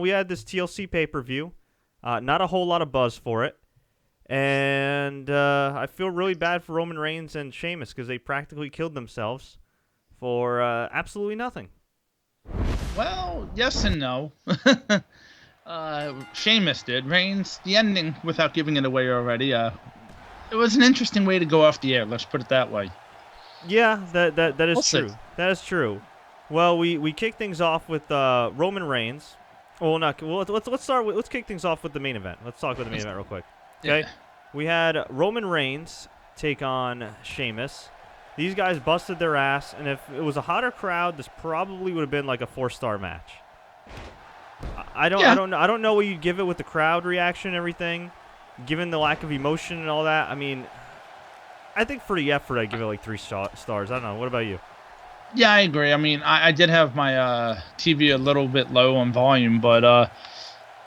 We had this TLC pay-per-view. Not a whole lot of buzz for it. And I feel really bad for Roman Reigns and Sheamus because they practically killed themselves for absolutely nothing. Well, yes and no. Sheamus did. Reigns, the ending, without giving it away already, it was an interesting way to go off the air. Let's put it that way. Yeah, that is true. That is true. Well, we kick things off with Roman Reigns. Well, let's kick things off with the main event. Let's talk about the main event real quick. Okay, yeah. We had Roman Reigns take on Sheamus. These guys busted their ass, and if it was a hotter crowd, this probably would have been like a 4-star match. I don't know what you'd give it with the crowd reaction and everything, given the lack of emotion and all that. I mean, I think for the effort, I'd give it like 3 stars. I don't know. What about you? Yeah, I agree. I mean, I did have my TV a little bit low on volume, but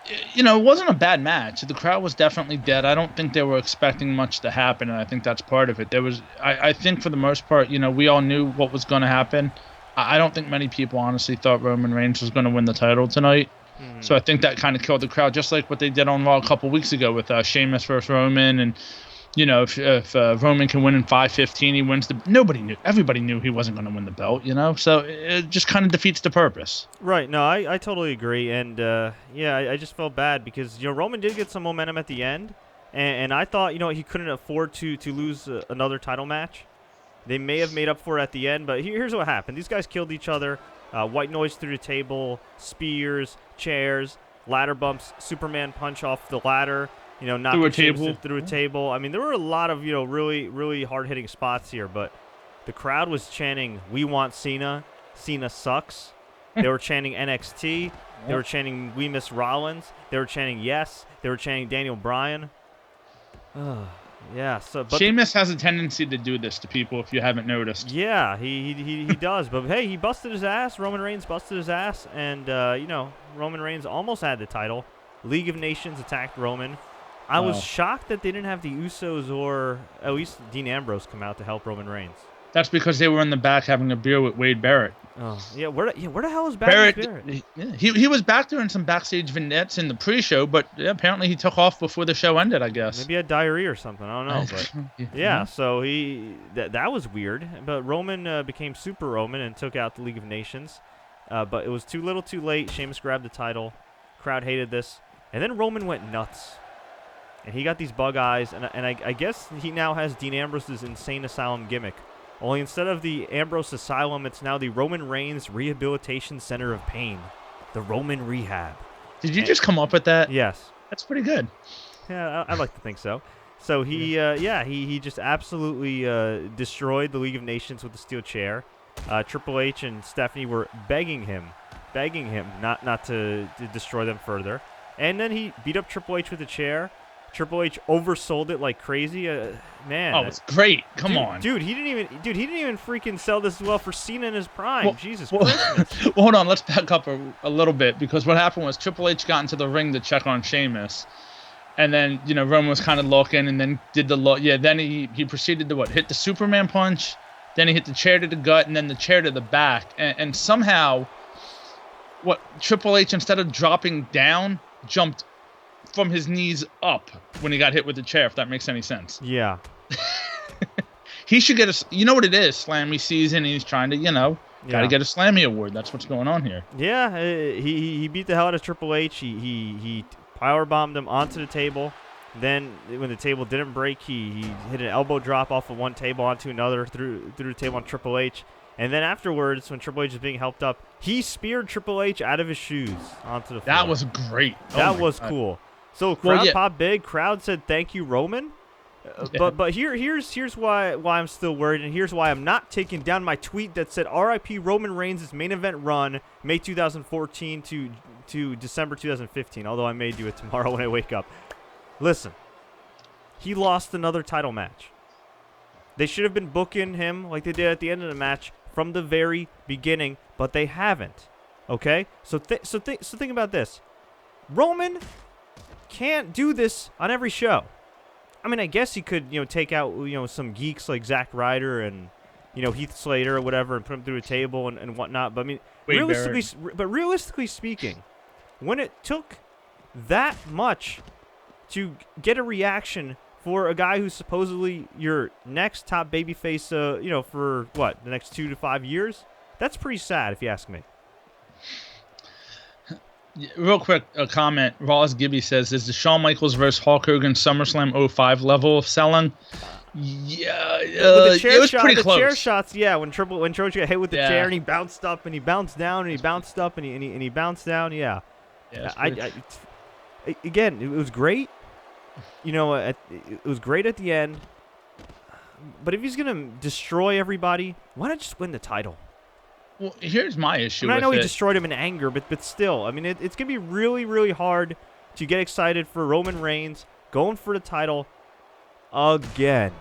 it wasn't a bad match. The crowd was definitely dead. I don't think they were expecting much to happen, and I think that's part of it. I think for the most part, we all knew what was going to happen. I don't think many people honestly thought Roman Reigns was going to win the title tonight. So I think that kind of killed the crowd, just like what they did on Raw a couple weeks ago with Sheamus versus Roman, and if Roman can win in 5:15, he wins nobody knew. Everybody knew he wasn't going to win the belt, So it just kind of defeats the purpose. Right. No, I totally agree. And, I just felt bad because, Roman did get some momentum at the end. And I thought, he couldn't afford to lose another title match. They may have made up for it at the end. But here's what happened. These guys killed each other. White noise through the table, spears, chairs, ladder bumps, Superman punch off the ladder. Through a table. I mean, there were a lot of, really, really hard-hitting spots here, but the crowd was chanting, "We want Cena. Cena sucks." They were chanting NXT. They were chanting, "We miss Rollins." They were chanting, "Yes." They were chanting Daniel Bryan. Yeah. But Sheamus has a tendency to do this to people, if you haven't noticed. Yeah, he does. But, hey, he busted his ass. Roman Reigns busted his ass, and, Roman Reigns almost had the title. League of Nations attacked Roman. I was shocked that they didn't have the Usos or at least Dean Ambrose come out to help Roman Reigns. That's because they were in the back having a beer with Wade Barrett. Oh, yeah. Where the hell is Barrett? He was back there in some backstage vignettes in the pre-show, but apparently he took off before the show ended, I guess. Maybe he had diarrhea or something. I don't know. But so that was weird. But Roman became Super Roman and took out the League of Nations. But it was too little too late. Sheamus grabbed the title. Crowd hated this. And then Roman went nuts. And he got these bug eyes, and I guess he now has Dean Ambrose's Insane Asylum gimmick. Only instead of the Ambrose Asylum, it's now the Roman Reigns Rehabilitation Center of Pain. The Roman Rehab. Did you just come up with that? Yes. That's pretty good. Yeah, I'd like to think so. So he just absolutely destroyed the League of Nations with the steel chair. Triple H and Stephanie were begging him not to destroy them further. And then he beat up Triple H with a chair. Triple H oversold it like crazy. Man. Oh, it's great. Come on. Dude, he didn't even freaking sell this well for Cena in his prime. Jesus Christ. Well, hold on. Let's back up a little bit, because what happened was Triple H got into the ring to check on Sheamus. And then, Roman was kind of looking and then did the look. Yeah, then he proceeded to hit the Superman punch. Then he hit the chair to the gut and then the chair to the back. And somehow, Triple H, instead of dropping down, jumped from his knees up when he got hit with the chair, if that makes any sense. Yeah. He should get what it is, Slammy season, he's trying to, gotta get a Slammy award. That's what's going on here. Yeah, he beat the hell out of Triple H. He powerbombed him onto the table. Then, when the table didn't break, he hit an elbow drop off of one table onto another through the table on Triple H. And then afterwards, when Triple H was being helped up, he speared Triple H out of his shoes onto the floor. That was great. That was cool. So crowd popped big. Crowd said, "Thank you, Roman." But here's why I'm still worried, and here's why I'm not taking down my tweet that said "R.I.P. Roman Reigns' main event run, May 2014 to December 2015." Although I may do it tomorrow when I wake up. Listen, he lost another title match. They should have been booking him like they did at the end of the match from the very beginning, but they haven't. Okay, so think about this. Roman can't do this on every show. I mean, I guess he could, take out, some geeks like Zack Ryder and, Heath Slater or whatever and put him through a table and whatnot. But I mean, realistically speaking, when it took that much to get a reaction for a guy who's supposedly your next top babyface, for what, the next 2 to 5 years? That's pretty sad, if you ask me. Real quick, a comment. Ross Gibby says, is the Shawn Michaels versus Hulk Hogan SummerSlam 05 level of selling? Yeah, it was pretty close. The chair shots, yeah. When Triple H got hit with the chair and he bounced up and he bounced down and he bounced up and he bounced down, yeah. Again, it was great. It was great at the end. But if he's gonna destroy everybody, why not just win the title? Well, here's my issue. I know he destroyed him in anger, but still, I mean, it's gonna be really, really hard to get excited for Roman Reigns going for the title again.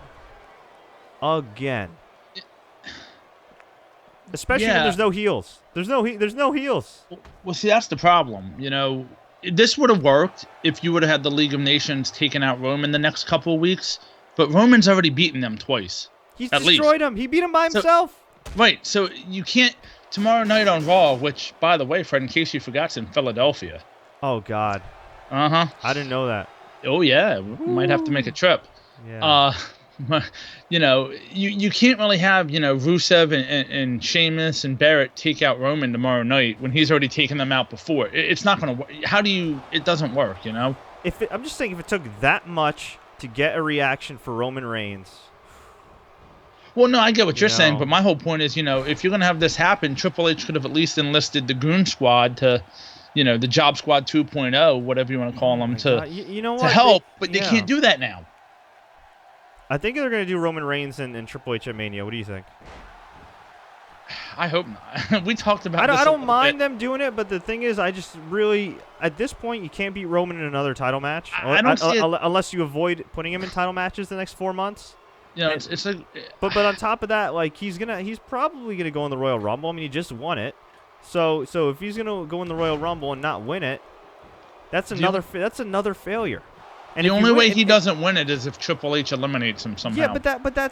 Especially when there's no heels. There's no heels. Well, see, that's the problem. This would have worked if you would have had the League of Nations taking out Roman the next couple of weeks, but Roman's already beaten them twice. He's destroyed him. He beat him by himself. Right, so you can't... Tomorrow night on Raw, which, by the way, Fred, in case you forgot, it's in Philadelphia. Oh, God. Uh-huh. I didn't know that. Oh, yeah. We might have to make a trip. Yeah. You can't really have, Rusev and Sheamus and Barrett take out Roman tomorrow night when he's already taken them out before. It's not going to work. It doesn't work, I'm just saying, if it took that much to get a reaction for Roman Reigns... Well, no, I get what you're saying, but my whole point is, if you're going to have this happen, Triple H could have at least enlisted the Goon Squad to, the Job Squad 2.0, whatever you want to call them, to help, but they can't do that now. I think they're going to do Roman Reigns and Triple H at Mania. What do you think? I hope not. We talked about this. I don't mind them doing it, but the thing is, I just really, at this point, you can't beat Roman in another title match. I don't see it. Unless you avoid putting him in title matches the next 4 months. It's like, but on top of that, like he's probably gonna go in the Royal Rumble. I mean, he just won it, so if he's gonna go in the Royal Rumble and not win it, that's another failure. And the only way he doesn't win it is if Triple H eliminates him somehow. Yeah, but then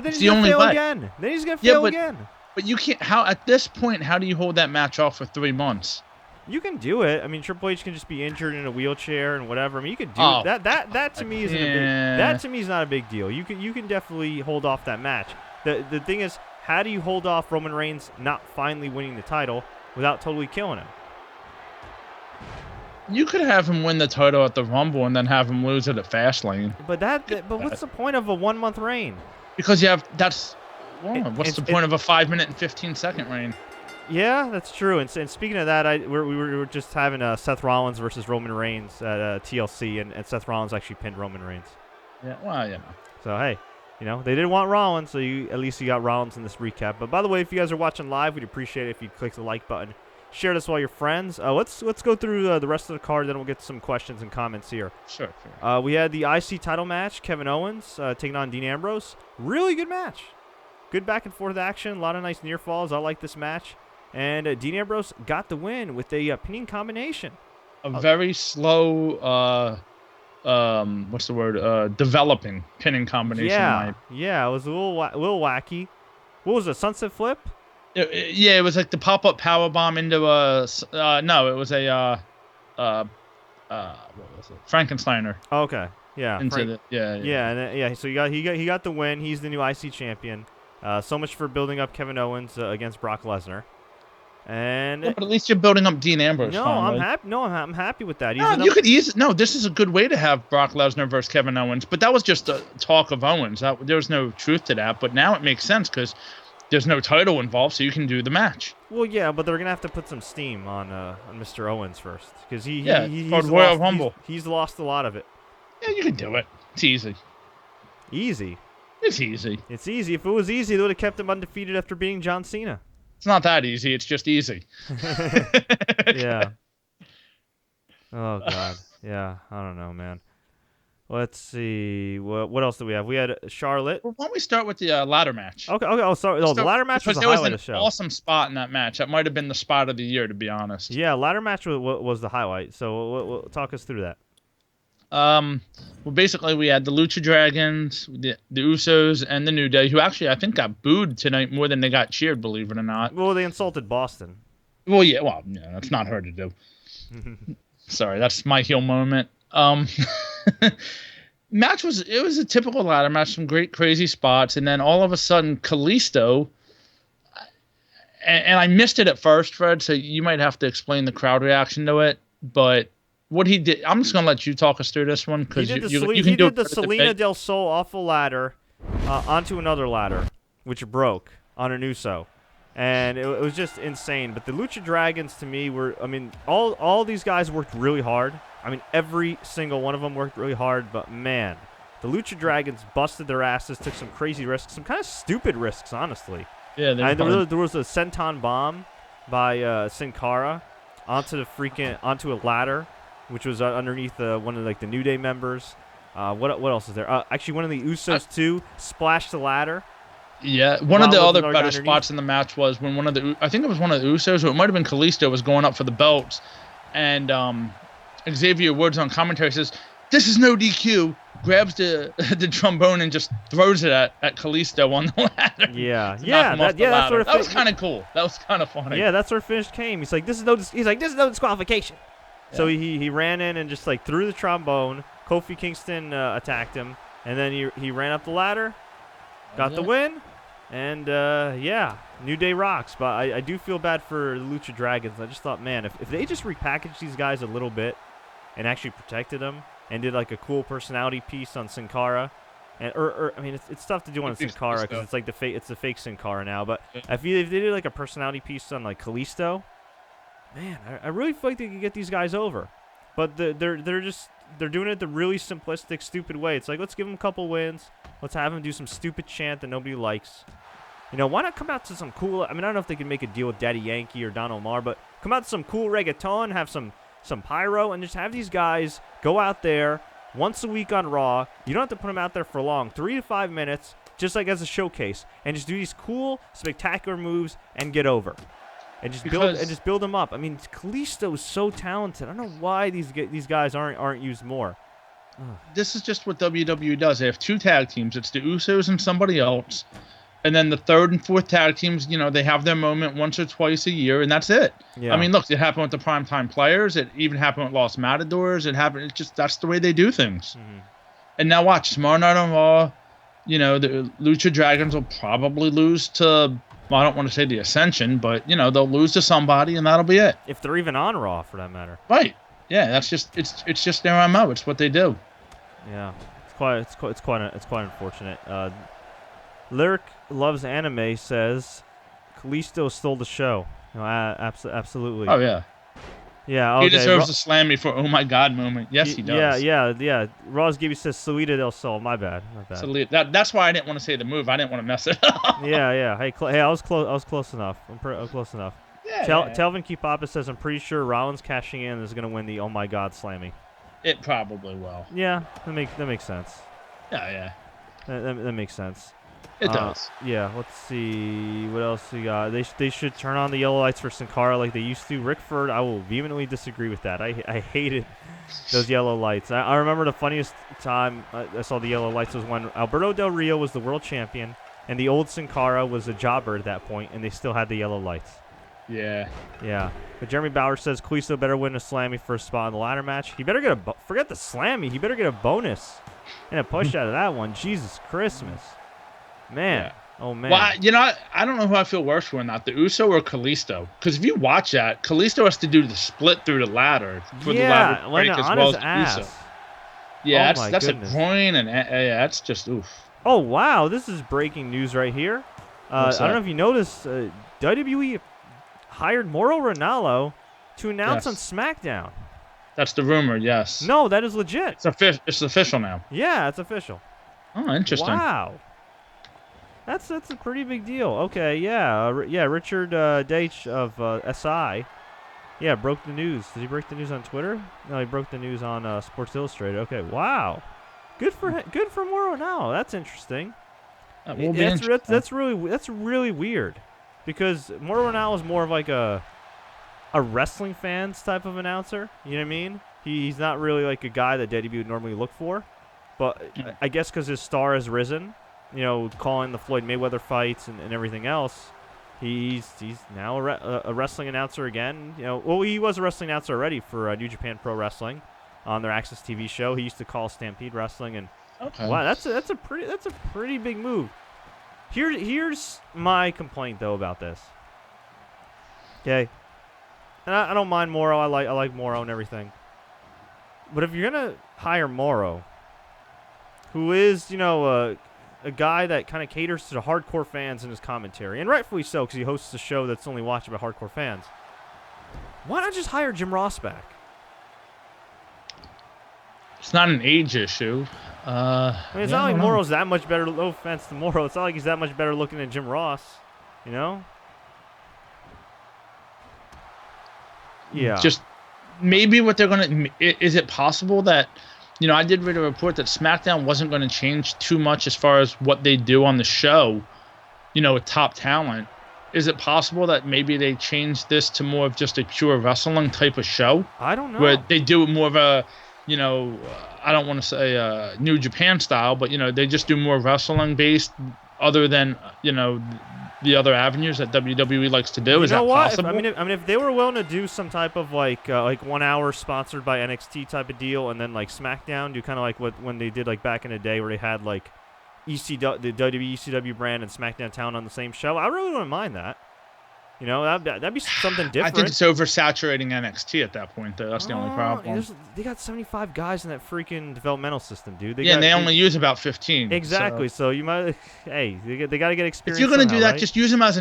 he's gonna fail again. Then he's gonna fail again. But you can't. At this point, how do you hold that match off for 3 months? You can do it. I mean, Triple H can just be injured in a wheelchair and whatever. I mean, you could do that. That to me isn't that to me is not a big deal. You can definitely hold off that match. The thing is, how do you hold off Roman Reigns not finally winning the title without totally killing him? You could have him win the title at the Rumble and then have him lose it at Fastlane. But what's the point of a 1 month reign? Because what's the point of a 5-minute and 15-second reign? Yeah, that's true. And speaking of that, we were just having Seth Rollins versus Roman Reigns at TLC, and Seth Rollins actually pinned Roman Reigns. Yeah, well, So, hey, they didn't want Rollins, so at least you got Rollins in this recap. But by the way, if you guys are watching live, we'd appreciate it if you'd click the like button. Share this with all your friends. Let's go through the rest of the card, then we'll get to some questions and comments here. Sure. We had the IC title match, Kevin Owens taking on Dean Ambrose. Really good match. Good back and forth action. A lot of nice near falls. I like this match. And Dean Ambrose got the win with a pinning combination. A very slow, what's the word? Developing pinning combination. Yeah, it was a little wacky. What was it? Sunset flip? It was like the pop-up power bomb into a. No, it was a. What was it? Frankensteiner. Okay. Yeah. Yeah. So he got the win. He's the new IC champion. So much for building up Kevin Owens against Brock Lesnar. And but at least you're building up Dean Ambrose. I'm happy. No, I'm happy with that. This is a good way to have Brock Lesnar versus Kevin Owens. But that was just a talk of Owens. There was no truth to that. But now it makes sense because there's no title involved, so you can do the match. Well, yeah, but they're gonna have to put some steam on Mr. Owens first because he's Royal Rumble. He's lost a lot of it. Yeah, you can do it. It's easy. Easy. It's easy. It's easy. If it was easy, they would have kept him undefeated after beating John Cena. It's not that easy. It's just easy. Yeah. Oh, God. Yeah, I don't know, man. Let's see. What else do we have? We had Charlotte. Well, why don't we start with the ladder match? Okay. Oh, sorry. The ladder match was the highlight of the show. There was an awesome spot in that match. That might have been the spot of the year, to be honest. Yeah, ladder match was the highlight. So we'll talk us through that. Well, basically, we had the Lucha Dragons, the Usos, and the New Day, who actually, I think, got booed tonight more than they got cheered, believe it or not. Well, they insulted Boston. Well, yeah, that's not hard to do. Sorry, that's my heel moment. Match was a typical ladder match, some great crazy spots, and then all of a sudden Kalisto, and I missed it at first, Fred, so you might have to explain the crowd reaction to it, but what he did, I'm just going to let you talk us through this one, because you can do the Selena del Sol off a ladder onto another ladder, which broke on an Uso. And it was just insane. But the Lucha Dragons, to me, all these guys worked really hard. I mean, every single one of them worked really hard. But, man, the Lucha Dragons busted their asses, took some crazy risks, some kind of stupid risks, honestly. Yeah, there was a senton bomb by Sin Cara onto a ladder, which was underneath one of the New Day members. What else is there? Actually, one of the Usos too splashed the ladder. Yeah, one of the other better spots in the match was when I think it was one of the Usos, or it might have been Kalisto, was going up for the belts, and Xavier Woods on commentary says, "This is no DQ." Grabs the trombone and just throws it at Kalisto on the ladder. Yeah, that was kind of cool. That was kind of funny. Yeah, that's where finish came. He's like, this is no disqualification. Yeah. So he ran in and just threw the trombone. Kofi Kingston attacked him, and then he ran up the ladder, got the win, and New Day rocks. But I do feel bad for the Lucha Dragons. I just thought, man, if they just repackaged these guys a little bit and actually protected them and did a cool personality piece on Sin Cara, and it's tough to do on Sin Cara because it's the fake Sin Cara now. But if they did a personality piece on Kalisto, man, I really feel like they could get these guys over. But they're doing it the really simplistic, stupid way. It's let's give them a couple wins. Let's have them do some stupid chant that nobody likes. Why not come out to some cool... I don't know if they can make a deal with Daddy Yankee or Don Omar, but come out to some cool reggaeton, have some pyro, and just have these guys go out there once a week on Raw. You don't have to put them out there for long, 3 to 5 minutes, just as a showcase, and just do these cool, spectacular moves and get over. And just build them up. Kalisto is so talented. I don't know why these guys aren't used more. This is just what WWE does. They have 2 tag teams. It's the Usos and somebody else. And then the 3rd and 4th tag teams, they have their moment once or twice a year, and that's it. Yeah. Look, it happened with the Primetime Players. It even happened with Los Matadors. It happened. That's the way they do things. Mm-hmm. And now watch, tomorrow night on Raw, the Lucha Dragons will probably lose to... Well, I don't want to say the Ascension, but they'll lose to somebody, and that'll be it. If they're even on Raw, for that matter. Right? Yeah, that's just it's just their MO. It's what they do. Yeah, it's quite unfortunate. Lyric Loves Anime says Kalisto stole the show. Absolutely. Oh yeah. Yeah, okay. He deserves a slammy for oh my god moment. Yes, he does. Yeah. Ross Gibby says Salida del Sol. My bad. That's why I didn't want to say the move. I didn't want to mess it up. Yeah. Hey, I was close enough. I'm close enough. Yeah. Telvin Kipapa says I'm pretty sure Rollins cashing in is gonna win the oh my god slammy. It probably will. Yeah, that makes sense. Yeah. That makes sense. It does. Yeah, let's see. What else we got? They should turn on the yellow lights for Sin Cara like they used to. Rickford, I will vehemently disagree with that. I hated those yellow lights. I remember the funniest time I saw the yellow lights was when Alberto Del Rio was the world champion, and the old Sin Cara was a jobber at that point, and they still had the yellow lights. Yeah. Yeah. But Jeremy Bauer says Kalisto better win a slammy first spot in the ladder match. He better get forget the slammy. He better get a bonus and a push out of that one. Jesus Christmas. Man. Yeah. Oh, man. Well, I don't know who I feel worse for in that, the Uso or Kalisto. Because if you watch that, Kalisto has to do the split through the ladder for the ladder to break as well as Uso. Yeah, that's a groin, and that's just oof. Oh, wow. This is breaking news right here. I don't know if you noticed, WWE hired Mauro Ranallo to announce on SmackDown. That's the rumor, yes. No, that is legit. It's official now. Yeah, it's official. Oh, interesting. Wow. That's a pretty big deal. Okay, yeah. Richard Deitch of SI, broke the news. Did he break the news on Twitter? No, he broke the news on Sports Illustrated. Okay, wow. Good for him. Good for Mauro Ranallo. That's interesting. That's really weird, because Mauro Ranallo is more of like a wrestling fans type of announcer. You know what I mean? He's not really like a guy that WWE would normally look for, but I guess because his star has risen. Calling the Floyd Mayweather fights and everything else, He's now a wrestling announcer again. Well, he was a wrestling announcer already for New Japan Pro Wrestling on their Access TV show. He used to call Stampede Wrestling, and wow, that's a pretty big move. Here's my complaint though about this. Okay, and I don't mind Mauro. I like Mauro and everything, but if you're gonna hire Mauro, who is a guy that kind of caters to the hardcore fans in his commentary, and rightfully so, because he hosts a show that's only watched by hardcore fans. Why not just hire Jim Ross back? It's not an age issue. It's not like Mauro's that much better. No offense to Mauro, it's not like he's that much better looking than Jim Ross. Yeah. Just maybe what they're gonna. Is it possible that? I did read a report that SmackDown wasn't going to change too much as far as what they do on the show, with top talent. Is it possible that maybe they changed this to more of just a pure wrestling type of show? I don't know. Where they do more of a, I don't want to say New Japan style, but, they just do more wrestling based other than, the other avenues that WWE likes to do. Is that possible? If they were willing to do some type of like 1 hour sponsored by NXT type of deal, and then like SmackDown do kind of like when they did like back in the day where they had like the WWE ECW brand and SmackDown Town on the same show, I really wouldn't mind that. That'd be something different. I think it's oversaturating NXT at that point, though. That's the only problem. They got 75 guys in that freaking developmental system, dude. And they only use about 15. Exactly. So you might, they got to get experience. If you're going to do that, right? just use them as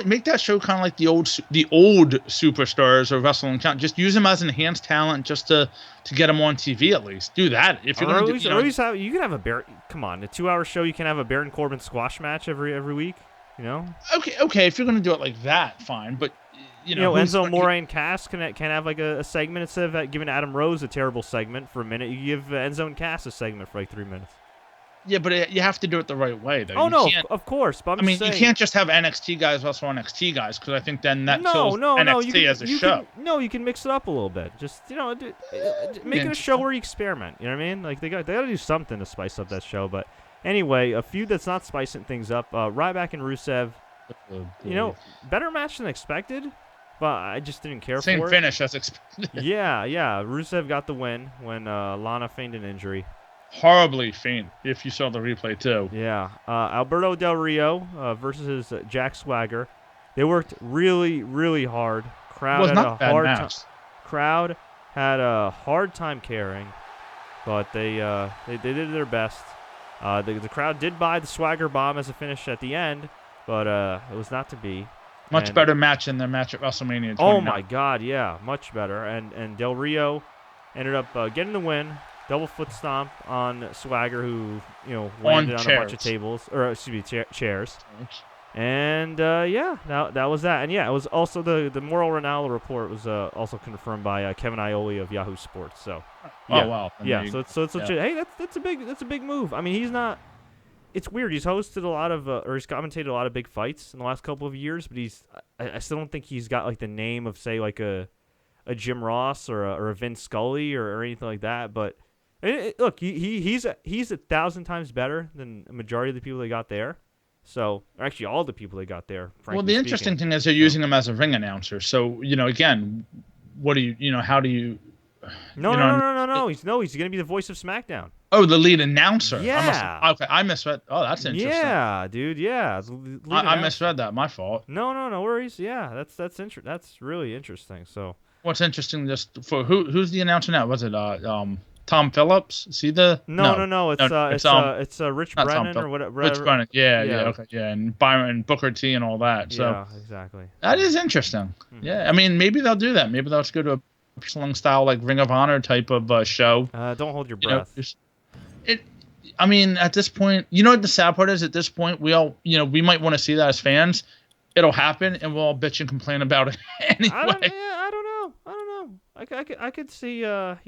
make that show kind of like the old superstars of wrestling. Just use them as enhanced talent, just to get them on TV at least. Do that if you're going to do. You can have a Baron. Come on, a 2-hour show. You can have a Baron Corbin squash match every week. Okay. If you're gonna do it like that, fine. But Enzo Amore and Cass can have like a segment instead of giving Adam Rose a terrible segment for a minute. You give Enzo and Cass a segment for like 3 minutes. Yeah, but you have to do it the right way, though. Oh, no, of course. But you can't just have NXT guys wrestle NXT guys, because I think then that kills NXT as a show. You can mix it up a little bit. Just make it a show where you experiment. You know what I mean? Like they got to do something to spice up that show, but. Anyway, a feud that's not spicing things up. Ryback and Rusev, better match than expected, but I just didn't care for it. Same finish as expected. Yeah. Rusev got the win when Lana feigned an injury. Horribly faint, if you saw the replay, too. Yeah. Alberto Del Rio versus Jack Swagger. They worked really, really hard. Crowd had a hard time caring, but they did their best. The crowd did buy the Swagger Bomb as a finish at the end, but it was not to be. Much better match than their match at WrestleMania 29. Oh, my God, yeah, much better. And Del Rio ended up getting the win. Double foot stomp on Swagger, who landed on a bunch of tables, or excuse me, chairs. And that was that. And yeah, it was also the Mauro Ranallo report was also confirmed by Kevin Aioli of Yahoo Sports. So, yeah. Oh wow, so it's legit. Hey, that's a big move. I mean, he's not. It's weird. He's hosted a lot of or he's commentated a lot of big fights in the last couple of years, but I still don't think he's got like the name of say like a Jim Ross or a Vince Scully or anything like that. But look, he's 1,000 times better than a majority of the people they got there. So, actually, all the people they got there. Well, the interesting thing is they're using him as a ring announcer. So, again, what do you, how do you? No. He's going to be the voice of SmackDown. Oh, the lead announcer. Yeah. I misread. Oh, that's interesting. Yeah, dude. Yeah. I misread that. My fault. No worries. Yeah, that's really interesting. So. What's interesting just for who's the announcer now? Was it Tom Phillips? See the no. It's Rich Brennan or whatever. Rich Brennan. Yeah. Okay. Yeah, and Byron Booker T and all that. So yeah, exactly. That is interesting. Mm-hmm. Yeah, I mean, maybe they'll do that. Maybe they'll just go to a wrestling style like Ring of Honor type of show. Don't hold your breath. I mean, at this point, what the sad part is? At this point, we all, we might want to see that as fans. It'll happen, and we'll all bitch and complain about it anyway. I don't know. I could see, We'll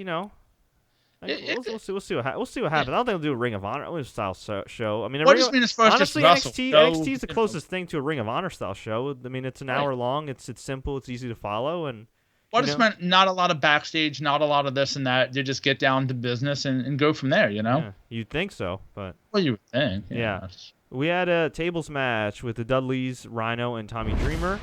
see what happens. I don't think they'll do a Ring of Honor style show. I mean, honestly, NXT is the closest thing to a Ring of Honor style show. I mean, it's an hour long. It's simple. It's easy to follow, and what it's meant. Not a lot of backstage. Not a lot of this and that. They just get down to business and go from there. Yeah, you'd think so, but well, you would think. Yeah. we had a tables match with the Dudleys, Rhyno, and Tommy Dreamer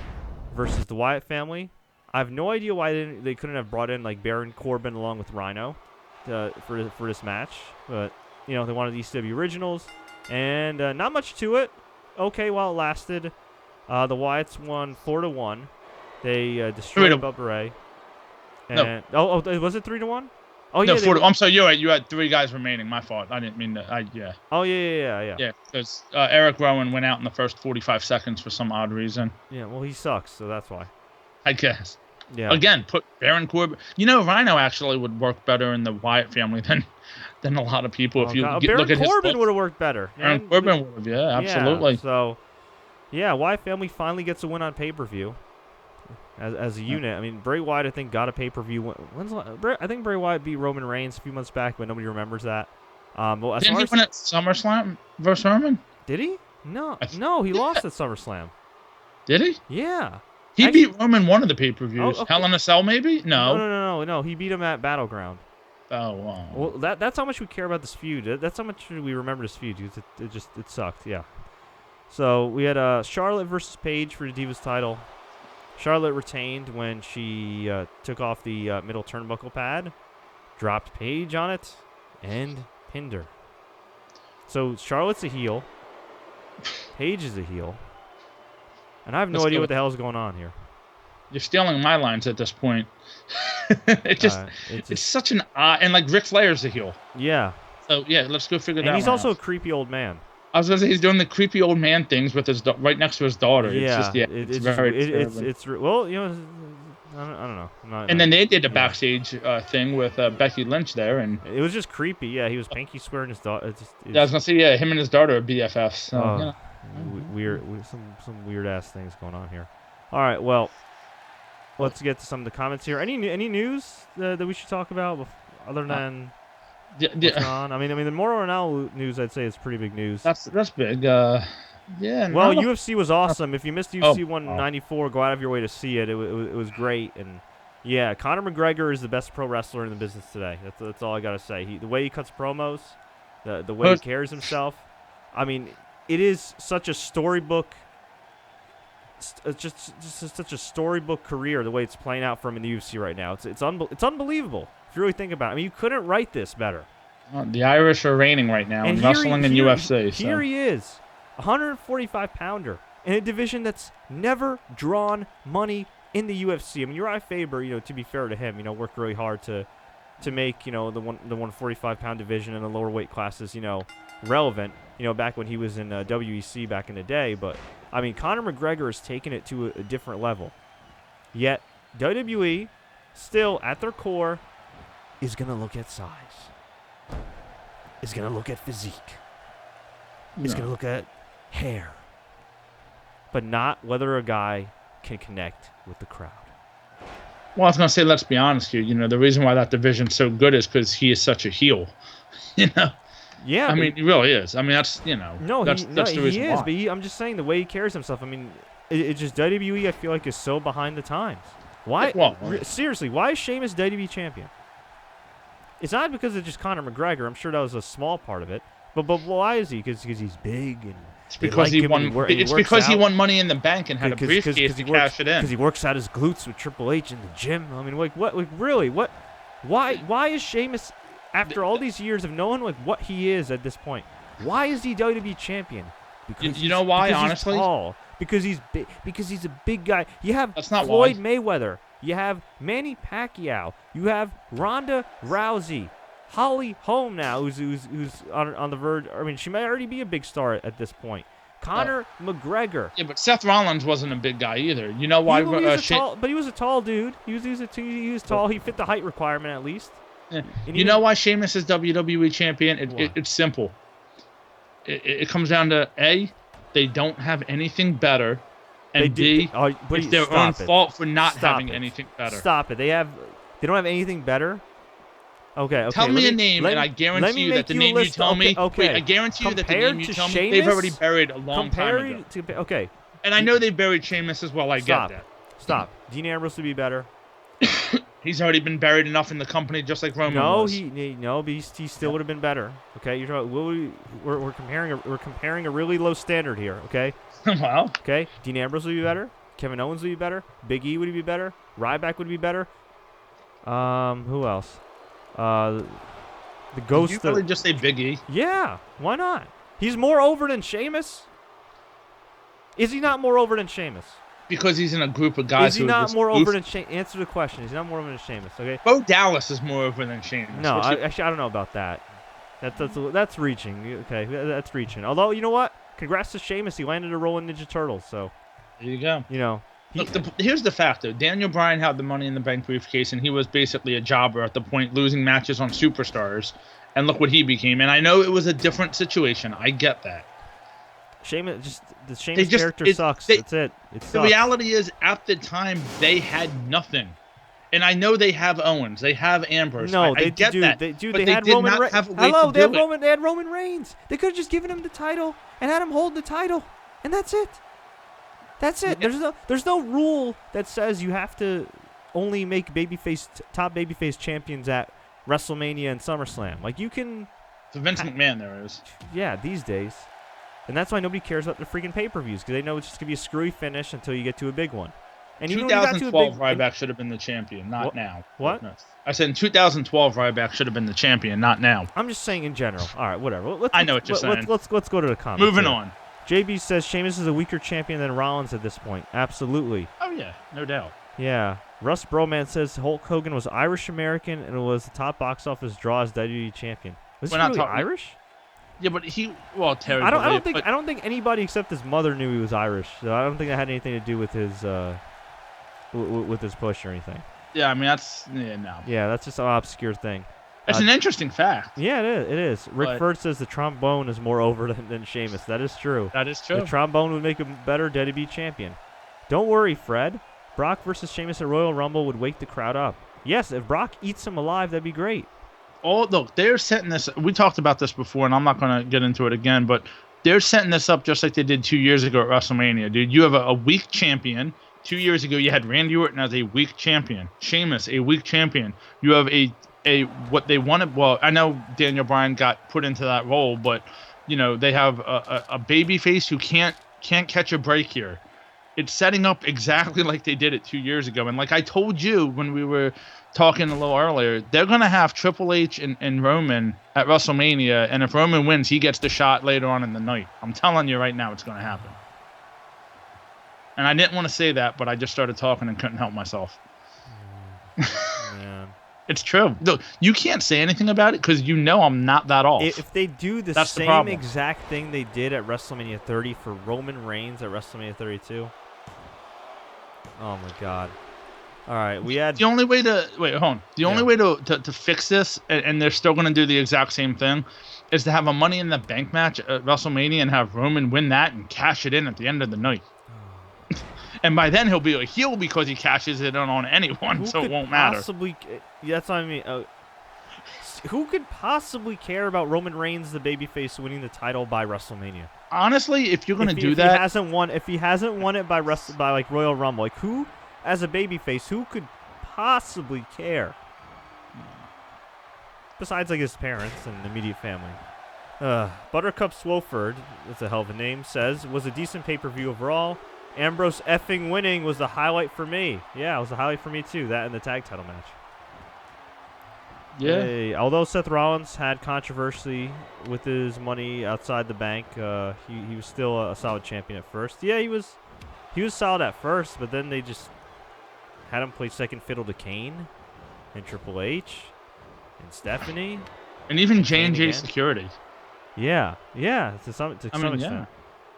versus the Wyatt family. I have no idea why they couldn't have brought in like Baron Corbin along with Rhyno for this match, but they wanted the ECW originals, and not much to it. Okay, while it lasted, the Wyatts won 4-1. They destroyed Bubba Ray. And, no. Was it 3-1? Oh no, yeah. 4 I'm sorry, you're right. You had 3 guys remaining. My fault. I didn't mean to. Yeah. Oh yeah. Yeah, because Erick Rowan went out in the first 45 seconds for some odd reason. Yeah, well he sucks, so that's why. I guess. Yeah. Again, put Baron Corbin. Rhyno actually would work better in the Wyatt family than a lot of people. If you look at his. Baron Corbin would have worked better. Baron Corbin would have. Yeah, absolutely. Yeah, so, yeah, Wyatt family finally gets a win on pay-per-view. As a unit, I mean, Bray Wyatt, I think, got a pay-per-view. I think Bray Wyatt beat Roman Reigns a few months back, but nobody remembers that. Well, didn't he win at SummerSlam versus Roman? Did he? No, he lost at SummerSlam. Did he? Yeah. He beat Roman one of the pay-per-views. Okay. Hell in a Cell, maybe? No. He beat him at Battleground. Oh, wow. Well, that's how much we care about this feud. That's how much we remember this feud. It sucked, yeah. So we had Charlotte versus Paige for the Divas title. Charlotte retained when she took off the middle turnbuckle pad, dropped Paige on it, and pinned her. So Charlotte's a heel. Paige is a heel. And I have no idea what the hell is going on here. You're stealing my lines at this point. It's such an odd... And, like, Ric Flair's a heel. Yeah. So, yeah, let's go figure that out. And he's also a creepy old man. I was going to say he's doing the creepy old man things with his right next to his daughter. Yeah. It's very... Well, I don't know. And then they did a backstage thing with Becky Lynch there. And it was just creepy. Yeah, he was pinky swearing his daughter. I was going to say, him and his daughter are BFFs. So, weird, some weird-ass things going on here. All right, well... Let's get to some of the comments here. Any news that we should talk about other than what's going on? I mean, the Mauro Ranallo news, I'd say, is pretty big news. That's big. Well, UFC was awesome. If you missed UFC 194, go out of your way to see it. It was great. And yeah, Conor McGregor is the best pro wrestler in the business today. That's all I gotta say. The way he cuts promos, the way he carries himself. I mean, it is such a storybook. Just such a storybook career, the way it's playing out for him in the UFC right now. It's unbelievable if you really think about it. I mean, you couldn't write this better. The Irish are reigning right now in wrestling and UFC. Here he is, 145-pounder in a division that's never drawn money in the UFC. I mean, Uriah Faber, to be fair to him, worked really hard to make the 145-pound division and the lower weight classes, relevant. Back when he was in WEC back in the day, but. I mean, Conor McGregor has taken it to a different level. Yet, WWE, still at their core, is going to look at size. Is going to look at physique. Is going to look at hair. But not whether a guy can connect with the crowd. Well, I was going to say, let's be honest here. The reason why that division's so good is because he is such a heel. Yeah, I mean, he really is. I mean, that's that's the reason he is. why. But I'm just saying the way he carries himself. I mean, it's just WWE. I feel like is so behind the times. Why? Seriously, why is Sheamus WWE champion? It's not because of just Conor McGregor. I'm sure that was a small part of it. But why is he? Because he's big and it's because he won. It's because he won Money in the Bank and had a briefcase to cash it in. Because he works out his glutes with Triple H in the gym. I mean, what? Really? What? Why is Sheamus? After all these years of knowing what he is at this point, why is he WWE champion? Because you know why, honestly? He's tall. Because he's big. Because he's a big guy. You have Floyd Mayweather. You have Manny Pacquiao. You have Ronda Rousey. Holly Holm now, who's on the verge. I mean, she might already be a big star at this point. Conor McGregor. Yeah, but Seth Rollins wasn't a big guy either. You know why? But he was a tall dude. He was tall. He fit the height requirement at least. Yeah. You know why Sheamus is WWE champion? It's simple. It comes down to A, they don't have anything better, and B, it's their own fault for not having anything better. Stop it. They don't have anything better. Okay. Tell me a name, and I guarantee you that the name you tell me. Okay. I guarantee you that the name you tell me, they've already buried a long time ago. Okay. And I know they buried Sheamus as well. I get that. Stop. Dean Ambrose would be better. He's already been buried enough in the company, just like Roman was. But he still would have been better. Okay, you're talking. We're comparing a really low standard here. Okay. Wow. Okay, Dean Ambrose would be better. Kevin Owens would be better. Big E would be better. Ryback would be better. Who else? The Ghost. Did you really just say Big E? Yeah, why not? He's more over than Sheamus. Is he not more over than Sheamus? Because he's in a group of guys. Is he not more over than Sheamus? Answer the question. He's not more over than Sheamus. Okay. Bo Dallas is more over than Sheamus. No, actually, I don't know about that. That's reaching. Okay, that's reaching. Although, you know what? Congrats to Sheamus. He landed a role in Ninja Turtles. So there you go. You know. Look, here's the fact, though. Daniel Bryan had the Money in the Bank briefcase, and he was basically a jobber at the point, losing matches on Superstars. And look what he became. And I know it was a different situation. I get that. Sheamus character sucks. That's it. The reality is, at the time, they had nothing. And I know they have Owens. They have Ambrose. No, I get that. They had Roman Reigns. Hello, they had Roman Reigns. They could have just given him the title and had him hold the title. And that's it. That's it. Yeah. There's no rule that says you have to only make top babyface champions at WrestleMania and SummerSlam. Like, you can. For Vince McMahon, there is. Yeah, these days. And that's why nobody cares about the freaking pay-per-views, because they know it's just going to be a screwy finish until you get to a big one. And 2012, Ryback should have been the champion, not now. What? No. I said in 2012, Ryback should have been the champion, not now. I'm just saying in general. All right, whatever. I know what you're saying. Let's go to the comments. Moving on. JB says Sheamus is a weaker champion than Rollins at this point. Absolutely. Oh, yeah. No doubt. Yeah. Russ Broman says Hulk Hogan was Irish-American and was the top box office draw as WWE champion. Was he really Irish? Yeah, but Terry. I don't think anybody except his mother knew he was Irish. So I don't think that had anything to do with his push or anything. Yeah, I mean no. Yeah, that's just an obscure thing. It's an interesting fact. Yeah, it is. Rick Ferd says the trombone is more over than Sheamus. That is true. That is true. The trombone would make him better WWE champion. Don't worry, Fred. Brock versus Sheamus at Royal Rumble would wake the crowd up. Yes, if Brock eats him alive, that'd be great. Oh, look, they're setting this. We talked about this before, and I'm not going to get into it again, but they're setting this up just like they did 2 years ago at WrestleMania, dude. You have a weak champion. 2 years ago, you had Randy Orton as a weak champion. Sheamus, a weak champion. You have a what they wanted. Well, I know Daniel Bryan got put into that role, but you know they have a babyface who can't catch a break here. It's setting up exactly like they did it 2 years ago, and like I told you when we were talking a little earlier, they're going to have Triple H and Roman at WrestleMania, and if Roman wins, he gets the shot later on in the night. I'm telling you right now, it's going to happen. And I didn't want to say that, but I just started talking and couldn't help myself. Man. It's true. Look, you can't say anything about it because you know I'm not that off. If they do the same exact thing they did at WrestleMania 30 for Roman Reigns at WrestleMania 32, oh my God. All right, we had the only way to only way to fix this, and they're still going to do the exact same thing, is to have a Money in the Bank match at WrestleMania and have Roman win that and cash it in at the end of the night. And by then he'll be a heel because he cashes it in on anyone, so it won't matter. That's what I mean. Who could possibly care about Roman Reigns, the babyface, winning the title by WrestleMania? Honestly, if you're going to do that, if he hasn't won it by like Royal Rumble, like who? As a babyface, who could possibly care? Besides, like, his parents and immediate family. Buttercup Swofford, that's a hell of a name, says, was a decent pay-per-view overall. Ambrose effing winning was the highlight for me. Yeah, it was the highlight for me, too. That and the tag title match. Yeah. Hey, although Seth Rollins had controversy with his money outside the bank, he was still a solid champion at first. Yeah, he was solid at first, but then they just had him play second fiddle to Kane and Triple H and Stephanie. And even J&J Security. Yeah, to some extent. Yeah.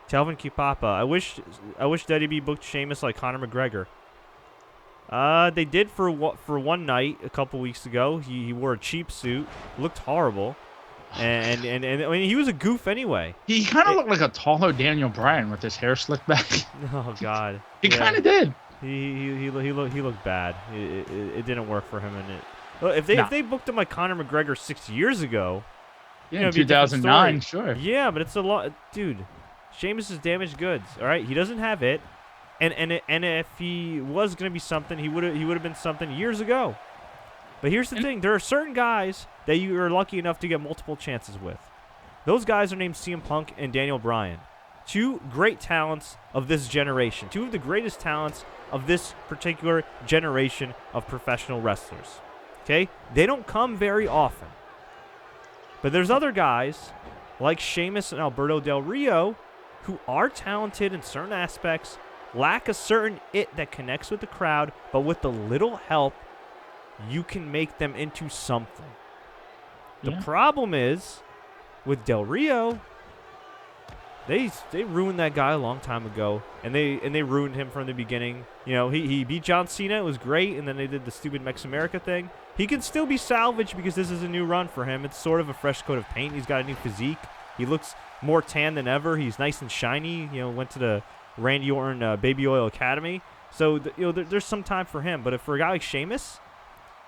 Telvin Kipapa. I wish WWE booked Sheamus like Conor McGregor. They did for one night a couple weeks ago. He wore a cheap suit, looked horrible, and I mean he was a goof anyway. He kind of looked like a taller Daniel Bryan with his hair slicked back. Oh God. He kind of did. He looked bad. It didn't work for him, and if they booked him like Conor McGregor 6 years ago, yeah, 2009, sure. Yeah, but it's a lot, dude. Sheamus is damaged goods. All right, he doesn't have it, and if he was gonna be something, he would have been something years ago. But here's the thing. There are certain guys that you are lucky enough to get multiple chances with. Those guys are named CM Punk and Daniel Bryan. Two great talents of this generation. Two of the greatest talents of this particular generation of professional wrestlers. Okay? They don't come very often. But there's other guys like Sheamus and Alberto Del Rio who are talented in certain aspects, lack a certain it that connects with the crowd, but with a little help, you can make them into something. The problem is, with Del Rio, they ruined that guy a long time ago, and they ruined him from the beginning. You know, he beat John Cena, it was great, and then they did the stupid Mex America thing. He can still be salvaged because this is a new run for him. It's sort of a fresh coat of paint. He's got a new physique. He looks more tan than ever. He's nice and shiny. You know, went to the Randy Orton Baby Oil Academy. So, there's some time for him. But for a guy like Sheamus,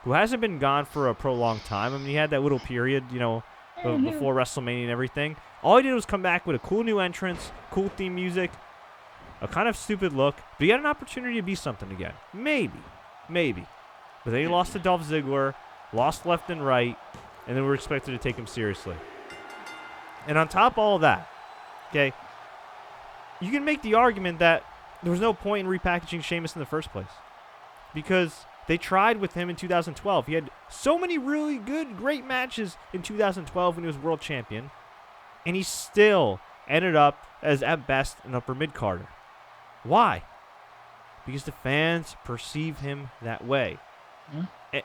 who hasn't been gone for a prolonged time, I mean, he had that little period, you know, before WrestleMania and everything. All he did was come back with a cool new entrance, cool theme music, a kind of stupid look. But he had an opportunity to be something again. Maybe. But then he lost to Dolph Ziggler, lost left and right, and then we're expected to take him seriously. And on top of all of that, okay, you can make the argument that there was no point in repackaging Sheamus in the first place. Because they tried with him in 2012. He had so many really good, great matches in 2012 when he was world champion. And he still ended up as, at best, an upper mid-carder. Why? Because the fans perceive him that way.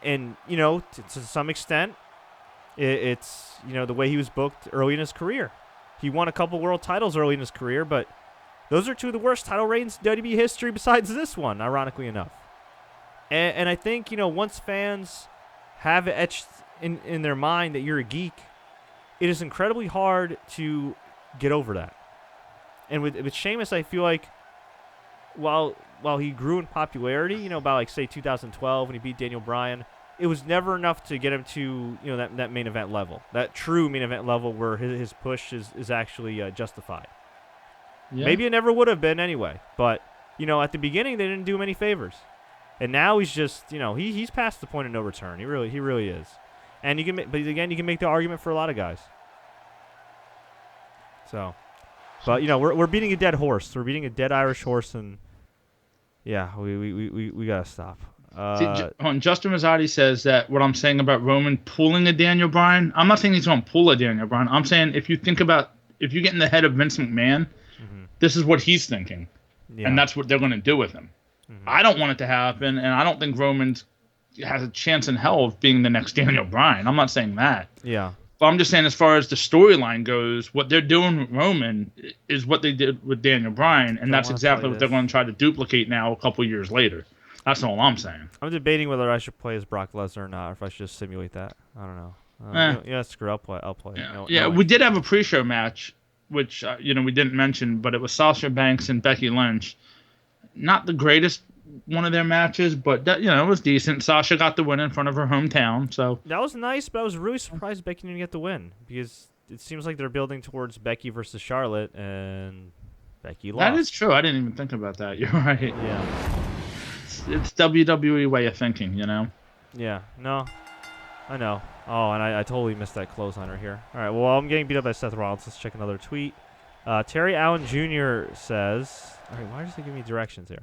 And you know, to some extent, it's, you know, the way he was booked early in his career. He won a couple world titles early in his career, but those are two of the worst title reigns in WWE history besides this one, ironically enough. And I think, you know, once fans have it etched in their mind that you're a geek, it is incredibly hard to get over that. And with Sheamus, I feel like while he grew in popularity, you know, by like say 2012 when he beat Daniel Bryan, it was never enough to get him to, you know, that main event level, that true main event level where his push is actually justified. Yeah. Maybe it never would have been anyway, but you know, at the beginning they didn't do him any favors, and now he's just, you know, he's past the point of no return. He really is, and you can, but again, you can make the argument for a lot of guys. So, but you know, we're beating a dead horse. We're beating a dead Irish horse, and yeah, we gotta stop. Justin Rosati says that what I'm saying about Roman pulling a Daniel Bryan, I'm not saying he's going to pull a Daniel Bryan. I'm saying if you get in the head of Vince McMahon, this is what he's thinking, and that's what they're going to do with him. I don't want it to happen, and I don't think Roman has a chance in hell of being the next Daniel Bryan. I'm not saying that. Yeah. But I'm just saying, as far as the storyline goes, what they're doing with Roman is what they did with Daniel Bryan, and that's exactly what they're going to try to duplicate now a couple years later. That's all I'm saying. I'm debating whether I should play as Brock Lesnar or not, or if I should just simulate that. I don't know. Yeah, screw it. I'll play. Yeah, we did have a pre-show match, which you know, we didn't mention, but it was Sasha Banks and Becky Lynch. Not the greatest one of their matches, but that, you know, it was decent. Sasha got the win in front of her hometown, so that was nice. But I was really surprised Becky didn't get the win, because it seems like they're building towards Becky versus Charlotte, and Becky lost. That is true. I didn't even think about that. You're right. Yeah. It's WWE way of thinking, you know? Yeah, no, I know. Oh, and I totally missed that clothesline right here. All right, well, I'm getting beat up by Seth Rollins. Let's check another tweet. Terry Allen Jr. says, all right, why does he give me directions here?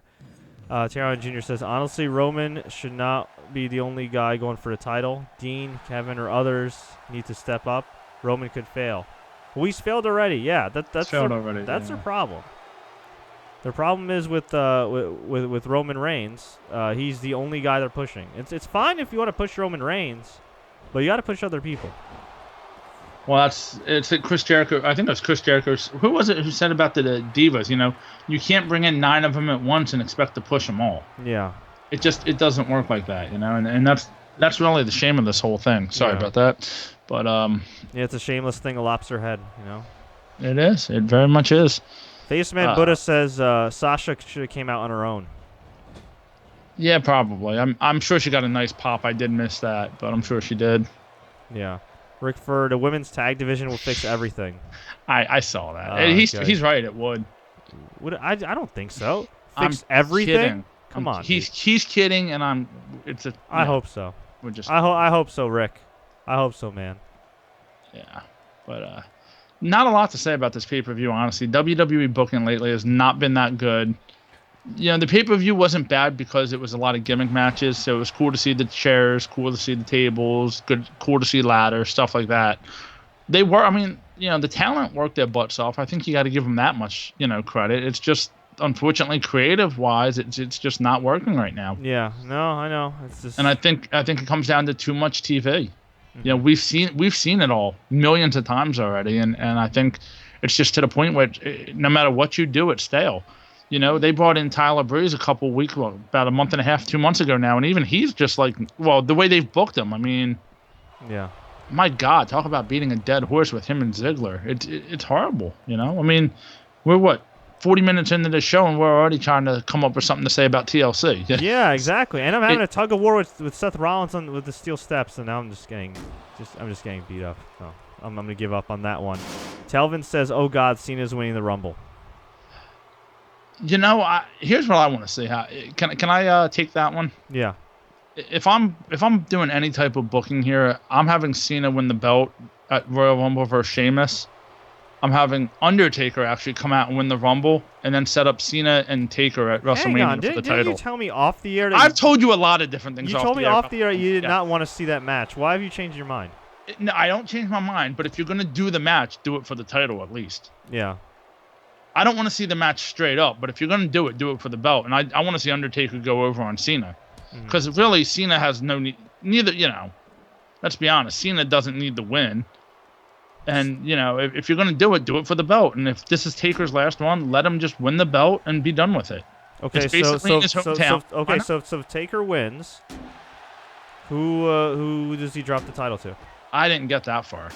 Terry Allen Jr. says, honestly, Roman should not be the only guy going for the title. Dean, Kevin, or others need to step up. Roman could fail. Well, he's failed already. Yeah, that's their problem. Their problem is with Roman Reigns. He's the only guy they're pushing. It's fine if you want to push Roman Reigns, but you got to push other people. Well, it's like Chris Jericho. I think it was Chris Jericho. Who was it who said about the Divas? You know, you can't bring in 9 of them at once and expect to push them all. Yeah. It doesn't work like that, you know, and that's really the shame of this whole thing. Sorry about that, but yeah, it's a shameless thing, a lobster head, you know. It is. It very much is. Faceman Buddha says Sasha should have came out on her own. Yeah, probably. I'm sure she got a nice pop. I did miss that, but I'm sure she did. Yeah. Rick, for the women's tag division will fix everything. I saw that. He's right. It would. I don't think so. Fix everything? Kidding. Come on. He's kidding, and I hope so. I hope so, Rick. I hope so, man. Yeah, but not a lot to say about this pay-per-view, honestly. WWE booking lately has not been that good. The pay-per-view wasn't bad because it was a lot of gimmick matches, so it was cool to see the chairs, cool to see the tables, cool to see ladders, stuff like that. They were, the talent worked their butts off. I think you got to give them that much, credit. It's just, unfortunately, creative-wise, it's just not working right now. Yeah, no, I know. It's just... And I think it comes down to too much TV. We've seen it all millions of times already, and I think it's just to the point where no matter what you do, it's stale. They brought in Tyler Breeze about a month and a half, 2 months ago now, and even he's just like, the way they've booked him, yeah. My God, talk about beating a dead horse with him and Ziggler. It's horrible, we're 40 minutes into the show and we're already trying to come up with something to say about TLC. Yeah, exactly. And I'm having a tug of war with Seth Rollins with the steel steps, and now I'm just getting beat up. So I'm gonna give up on that one. Telvin says, "Oh God, Cena's winning the Rumble." Here's what I want to see. Can I take that one? Yeah. If I'm doing any type of booking here, I'm having Cena win the belt at Royal Rumble versus Sheamus. I'm having Undertaker actually come out and win the Rumble, and then set up Cena and Taker at WrestleMania for the title. Didn't you tell me off the air? I've told you a lot of different things. You told me off the air you did not want to see that match. Why have you changed your mind? No, I don't change my mind. But if you're gonna do the match, do it for the title at least. Yeah. I don't want to see the match straight up, but if you're gonna do it for the belt. And I want to see Undertaker go over on Cena, because really Cena has no need. Neither, let's be honest, Cena doesn't need the win. And, if you're going to do it for the belt. And if this is Taker's last one, let him just win the belt and be done with it. Okay, it's basically in his hometown. So if Taker wins, who does he drop the title to? I didn't get that far.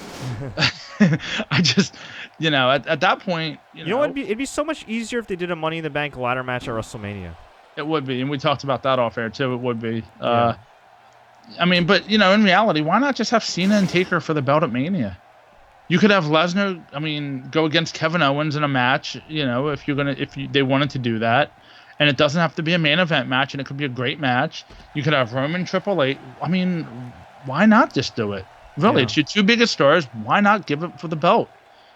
I just, at that point, it'd be so much easier if they did a Money in the Bank ladder match at WrestleMania. It would be, and we talked about that off air too. It would be. Yeah. But in reality, why not just have Cena and Taker for the belt at Mania? You could have Lesnar, go against Kevin Owens in a match, if they wanted to do that. And it doesn't have to be a main event match, and it could be a great match. You could have Roman Triple H. Why not just do it? Really, It's your two biggest stars. Why not give it for the belt?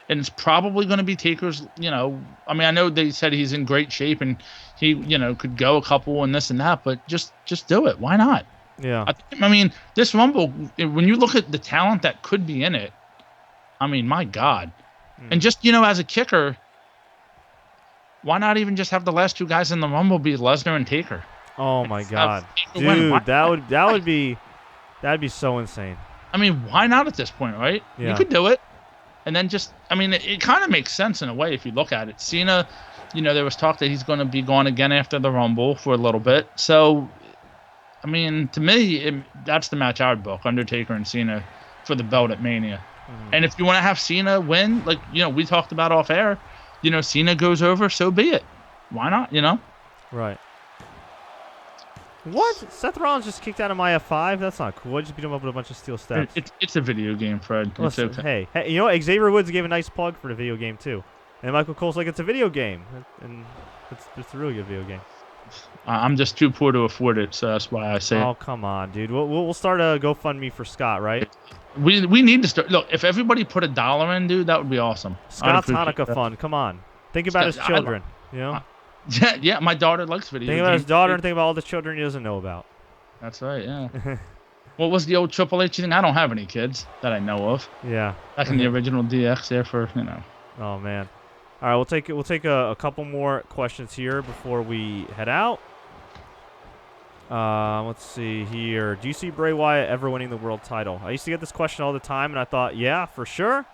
And it's probably going to be Taker's, I know they said he's in great shape and he, could go a couple and this and that, but just do it. Why not? Yeah. This Rumble, when you look at the talent that could be in it, my God. And just, as a kicker, why not even just have the last two guys in the Rumble be Lesnar and Taker? Oh my God. Dude, that'd be so insane. Why not at this point, right? Yeah. You could do it. And then just, it kind of makes sense in a way if you look at it. Cena, there was talk that he's going to be gone again after the Rumble for a little bit. So, to me, that's the match I would book, Undertaker and Cena for the belt at Mania. And if you want to have Cena win, we talked about off air, Cena goes over, so be it. Why not, Right. What? Seth Rollins just kicked out of my F5? That's not cool. I just beat him up with a bunch of steel steps. It's a video game, Fred. Listen, it's okay. Hey, Xavier Woods gave a nice plug for the video game, too. And Michael Cole's like, it's a video game. And it's a really good video game. I'm just too poor to afford it, so that's why I say it. Oh, come on, dude. We'll start a GoFundMe for Scott, right? We need to start. Look, if everybody put $1 in, dude, that would be awesome. Scott's Hanukkah fund. Come on. Think about his children, Yeah, my daughter likes video games. Think about his daughter and think about all the children he doesn't know about. That's right, yeah. What was the old Triple H thing? I don't have any kids that I know of. Yeah. Back in the original DX there for, Oh, man. All right, we'll take a couple more questions here before we head out. Let's see here. Do you see Bray Wyatt ever winning the world title? I used to get this question all the time, and I thought, yeah, for sure.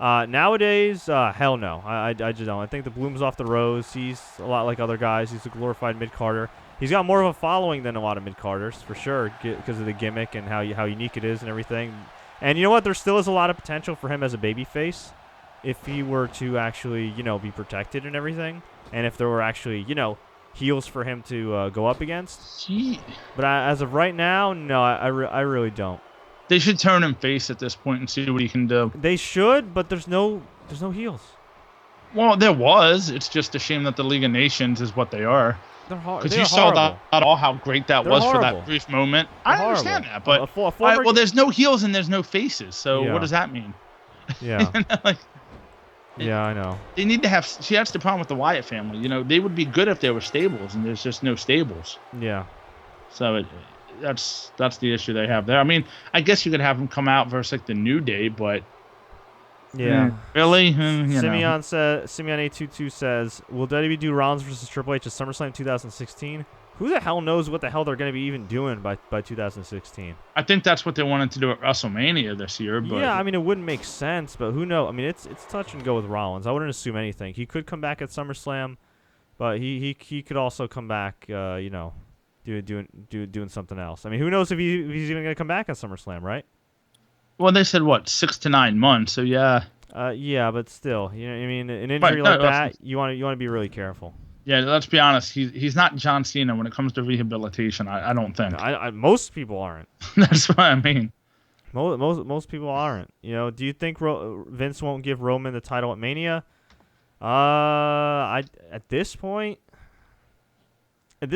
Nowadays, hell no. I just don't. I think the bloom's off the rose. He's a lot like other guys. He's a glorified mid-carder. He's got more of a following than a lot of mid-carders, for sure, because of the gimmick and how unique it is and everything. And you know what? There still is a lot of potential for him as a babyface if he were to actually, be protected and everything. And if there were actually, heels for him to go up against. But as of right now, no, I really don't. They should turn him face at this point and see what he can do. They should, but there's no heels. Well, there was. It's just a shame that the League of Nations is what they are. Because you saw that all how great that was for that brief moment. I understand that, but well, there's no heels and there's no faces. So what does that mean? Yeah. Yeah, I know. They need to have. See, that's the problem with the Wyatt family. They would be good if there were stables, and there's just no stables. Yeah. So that's the issue they have there. I mean, I guess you could have them come out versus like the New Day, but really, Simeon822 says, "Will WWE do Rollins versus Triple H at SummerSlam 2016? Who the hell knows what the hell they're going to be even doing by 2016? I think that's what they wanted to do at WrestleMania this year. But yeah, I mean, it wouldn't make sense, but who knows? I mean, it's touch and go with Rollins. I wouldn't assume anything. He could come back at SummerSlam, but he could also come back, doing something else. I mean, who knows if he's even going to come back at SummerSlam, right? Well, they said, 6 to 9 months, so yeah. Yeah, but still, I mean, an injury like that, you want to be really careful. Yeah, let's be honest. He's not John Cena when it comes to rehabilitation. I don't think. Most people aren't. That's what I mean. Most people aren't. Do you think Vince won't give Roman the title at Mania? At this point, you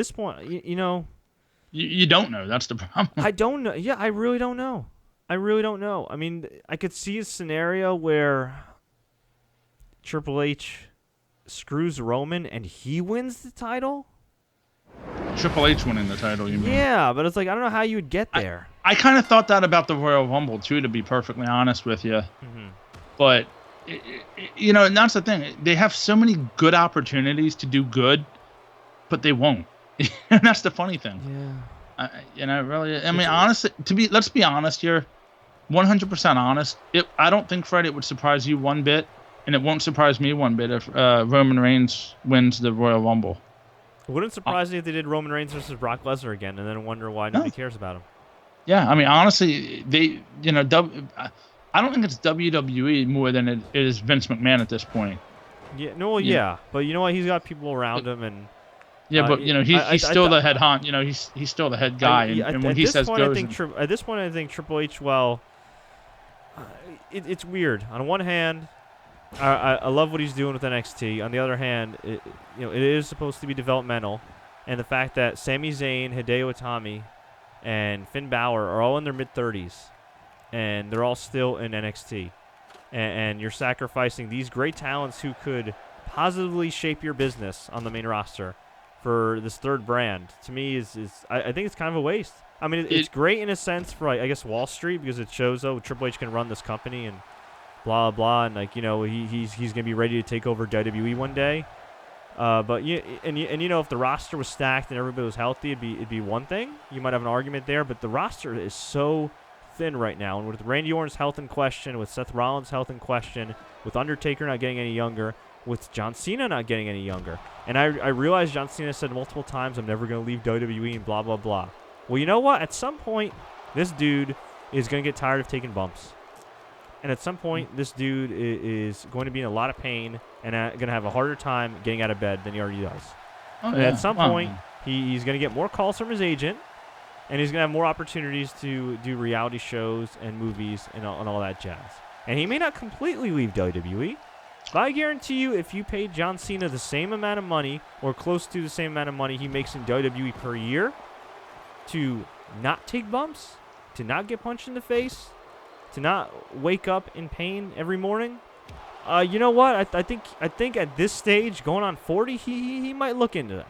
don't know. That's the problem. I don't know. Yeah, I really don't know. I mean, I could see a scenario where Triple H screws Roman and he wins the title. Triple H winning the title, you mean? Yeah, but it's like, I don't know how you would get there. I kind of thought that about the Royal Rumble too, to be perfectly honest with you. Mm-hmm. But and that's the thing. They have so many good opportunities to do good, but they won't. And that's the funny thing. Yeah. Really. I mean, honestly, let's be honest here, 100% honest. I don't think, Fred, it would surprise you one bit. And it won't surprise me one bit if Roman Reigns wins the Royal Rumble. It wouldn't surprise me if they did Roman Reigns versus Brock Lesnar again, and then wonder why nobody cares about him. Yeah, I mean, honestly, I don't think it's WWE more than it is Vince McMahon at this point. Yeah, yeah, but you know what? He's got people around him, and but he's still the head hon. He's still the head guy, and when he says goes. At this point, I think Triple H. Well, it's weird. On one hand, I love what he's doing with NXT. On the other hand, it is supposed to be developmental, and the fact that Sami Zayn, Hideo Itami, and Finn Balor are all in their mid-30s, and they're all still in NXT, and you're sacrificing these great talents who could positively shape your business on the main roster for this third brand. To me, I think it's kind of a waste. I mean, it's great in a sense for, I guess, Wall Street, because it shows Triple H can run this company and blah blah, and he's gonna be ready to take over WWE one day. But if the roster was stacked and everybody was healthy, it'd be one thing. You might have an argument there, but the roster is so thin right now, and with Randy Orton's health in question, with Seth Rollins' health in question, with Undertaker not getting any younger, with John Cena not getting any younger, and I realize John Cena said multiple times, "I'm never gonna leave WWE," and blah blah blah. Well, you know what? At some point, this dude is gonna get tired of taking bumps. And at some point, this dude is going to be in a lot of pain and going to have a harder time getting out of bed than he already does. And at some point, he's going to get more calls from his agent, and he's going to have more opportunities to do reality shows and movies and all that jazz. And he may not completely leave WWE, but I guarantee you, if you paid John Cena the same amount of money or close to the same amount of money he makes in WWE per year to not take bumps, to not get punched in the face, to not wake up in pain every morning, you know what? I think at this stage, going on 40, he might look into that.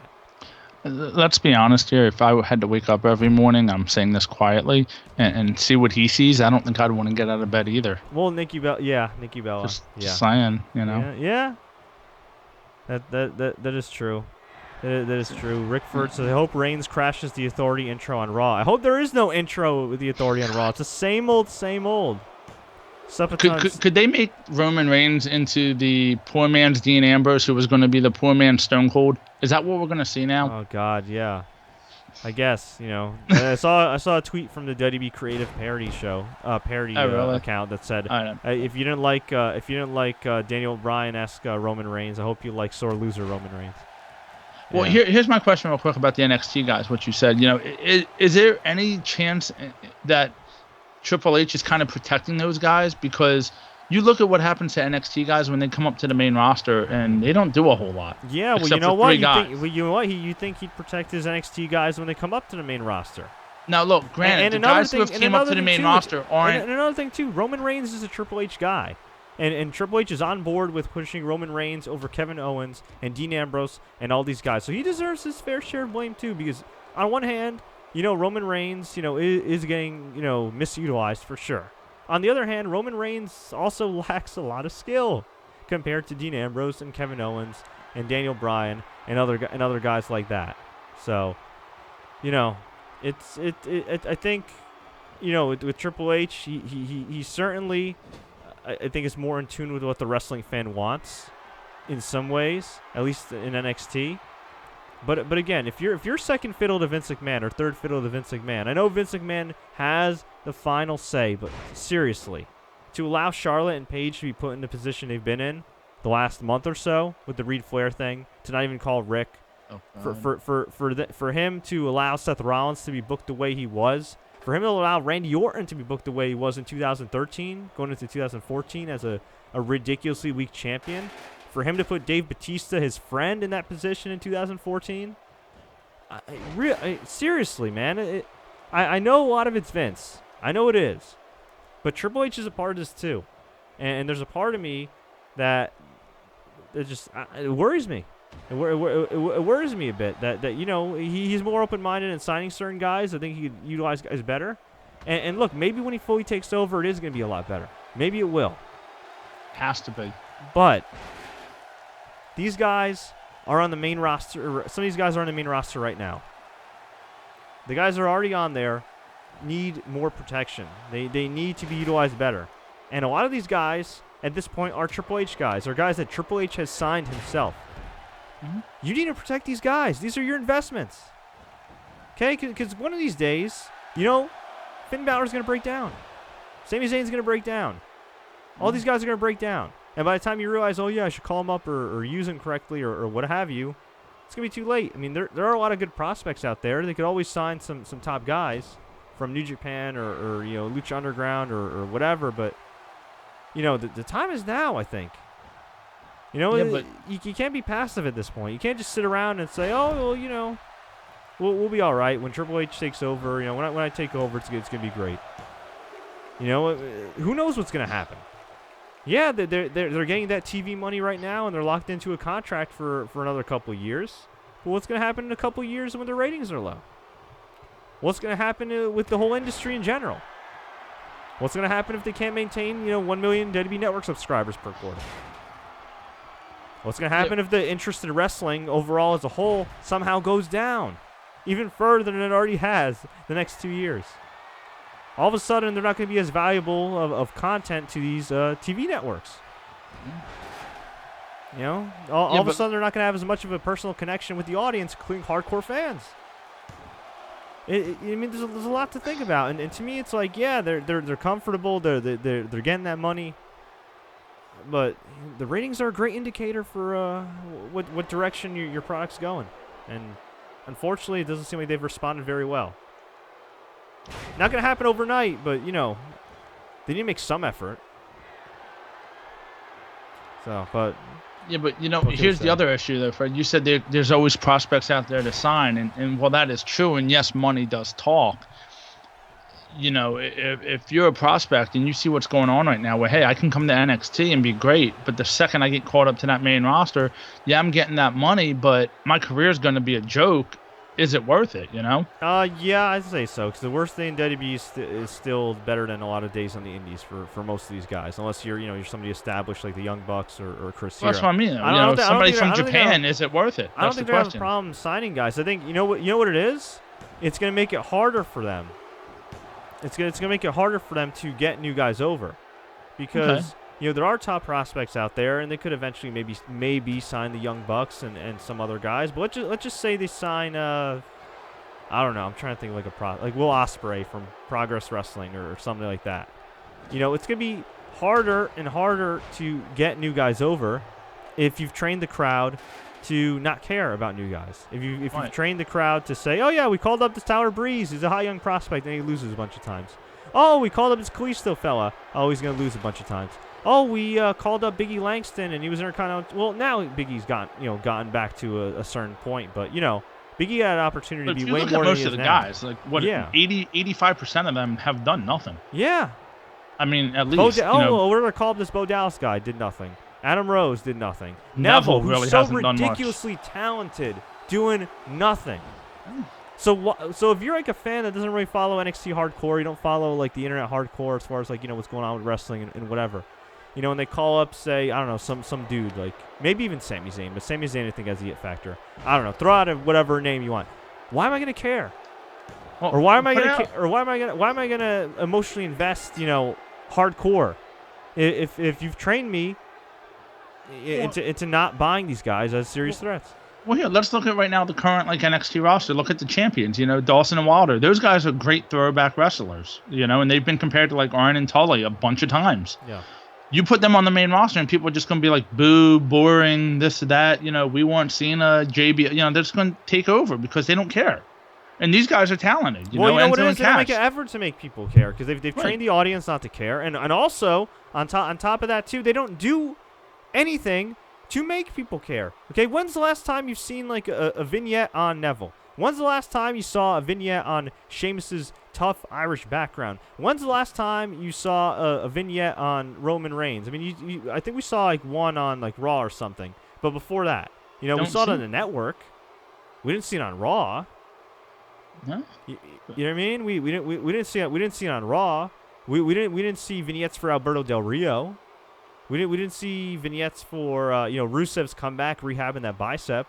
Let's be honest here. If I had to wake up every morning, I'm saying this quietly, and see what he sees, I don't think I'd want to get out of bed either. Well, Nikki Bella. Just saying, Yeah. That is true. That is true. Rick Ford says, I hope Reigns crashes the Authority intro on Raw. I hope there is no intro with the Authority on Raw. It's the same old. Could they make Roman Reigns into the poor man's Dean Ambrose, who was going to be the poor man's Stone Cold? Is that what we're going to see now? Oh God, yeah. I guess, I saw a tweet from the WWE Creative Parody show, account that said, if you didn't like Daniel Bryan-esque Roman Reigns, I hope you like sore loser Roman Reigns. Well, here's my question real quick about the NXT guys, what you said. Is there any chance that Triple H is kind of protecting those guys? Because You look at what happens to NXT guys when they come up to the main roster, and they don't do a whole lot. Yeah, well, you know what? You think he'd protect his NXT guys when they come up to the main roster. Now, look, granted, the guys who have came up to the main roster aren't... And another thing, too, Roman Reigns is a Triple H guy. And Triple H is on board with pushing Roman Reigns over Kevin Owens and Dean Ambrose and all these guys. So he deserves his fair share of blame, too, because on one hand, Roman Reigns, is getting, misutilized for sure. On the other hand, Roman Reigns also lacks a lot of skill compared to Dean Ambrose and Kevin Owens and Daniel Bryan and other guys like that. So, I think, with Triple H, he certainly, I think, is more in tune with what the wrestling fan wants in some ways, at least in NXT. But again, if you're second fiddle to Vince McMahon or third fiddle to Vince McMahon, I know Vince McMahon has the final say, but seriously, to allow Charlotte and Paige to be put in the position they've been in the last month or so with the Reed Flair thing, to not even call Rick, for him to allow Seth Rollins to be booked the way he was, for him to allow Randy Orton to be booked the way he was in 2013, going into 2014 as a ridiculously weak champion, for him to put Dave Bautista, his friend, in that position in 2014, seriously, man, I know a lot of it's Vince. I know it is. But Triple H is a part of this too. And there's a part of me that it worries me. It worries me a bit that he's more open-minded in signing certain guys. I think he could utilize guys better. And look, maybe when he fully takes over, it is going to be a lot better. Maybe it will. Has to be. But these guys are on the main roster. Some of these guys are on the main roster right now. The guys that are already on there need more protection. They need to be utilized better. And a lot of these guys at this point are Triple H guys, or guys that Triple H has signed himself. Mm-hmm. You need to protect these guys. These are your investments. Okay? Because one of these days, Finn Balor's going to break down. Sami Zayn's going to break down. All these guys are going to break down. And by the time you realize, oh, yeah, I should call them up or use them correctly or what have you, it's going to be too late. I mean, there are a lot of good prospects out there. They could always sign some top guys from New Japan or Lucha Underground or whatever. But, the time is now, I think. But you can't be passive at this point. You can't just sit around and say, oh, well, we'll be all right. When Triple H takes over, when I take over, it's going to be great. Who knows what's going to happen? Yeah, they're getting that TV money right now, and they're locked into a contract for another couple of years. But what's going to happen in a couple of years when the ratings are low? What's going to happen with the whole industry in general? What's going to happen if they can't maintain 1 million WWE Network subscribers per quarter? What's going to happen if the interest in wrestling overall as a whole somehow goes down even further than it already has the next 2 years? All of a sudden, they're not going to be as valuable of content to these TV networks. All of a sudden, they're not going to have as much of a personal connection with the audience, including hardcore fans. There's a lot to think about, and to me, it's like, yeah, they're comfortable, they're getting that money, but the ratings are a great indicator for what direction your product's going, and unfortunately, it doesn't seem like they've responded very well. Not going to happen overnight, but, they need to make some effort. So, but... Yeah, but, here's the other issue, though, Fred. You said there's always prospects out there to sign, and while that is true, and yes, money does talk, if you're a prospect and you see what's going on right now, where, hey, I can come to NXT and be great, but the second I get caught up to that main roster, yeah, I'm getting that money, but my career is going to be a joke. Is it worth it, Yeah, I'd say so, because the worst thing in WWE is still better than a lot of days on the indies for most of these guys, unless you're somebody established like the Young Bucks or Chris Hero. Well, that's what I mean. Somebody from Japan, is it worth it? I don't think they have a problem signing guys. I think, you know what it is? It's going to make it harder for them. It's going to make it harder for them to get new guys over, because... there are top prospects out there, and they could eventually maybe sign the Young Bucks and some other guys. But let's just say they sign, I don't know. I'm trying to think of like Will Ospreay from Progress Wrestling or something like that. It's going to be harder and harder to get new guys over if you've trained the crowd to not care about new guys. If you've trained the crowd to say, oh yeah, we called up this Tyler Breeze, he's a high young prospect, and he loses a bunch of times. Oh, we called up this Kalisto fella. Oh, he's going to lose a bunch of times. Oh, we called up Biggie Langston, and he was Intercontinental. Well, now Biggie's gotten back to a certain point, but, Biggie had an opportunity to be way more than he is now. Most of the guys, like, 85% of them have done nothing. Yeah. I mean, at least, what did I call this Bo Dallas guy? Did nothing. Adam Rose did nothing. Neville really who's so hasn't done much. ridiculously talented, doing nothing. So if you're like a fan that doesn't really follow NXT hardcore, you don't follow like the internet hardcore as far as like what's going on with wrestling and whatever, when they call up, say, I don't know, some dude like maybe even Sami Zayn, but Sami Zayn I think has the it factor. I don't know, throw out whatever name you want. Why am I gonna care? Well, or why am I gonna emotionally invest hardcore if you've trained me into not buying these guys as serious threats? Well, here, let's look at right now the current like NXT roster. Look at the champions, Dawson and Wilder. Those guys are great throwback wrestlers, and they've been compared to like Arn and Tully a bunch of times. Yeah. You put them on the main roster and people are just going to be like, boo, boring, this, that. We want Cena, JB. They're just going to take over because they don't care. And these guys are talented. You know what it is? They don't make an effort to make people care because they've trained the audience not to care. And also, on top of that, too, they don't do anything to make people care. Okay, when's the last time you've seen like a vignette on Neville? When's the last time you saw a vignette on Sheamus's tough Irish background? When's the last time you saw a vignette on Roman Reigns? I mean, I think we saw like one on like Raw or something. But before that, we saw it on the network. We didn't see it on Raw. No. You know what I mean? We didn't see it on Raw. We didn't see vignettes for Alberto Del Rio. We didn't see vignettes for Rusev's comeback, rehabbing that bicep.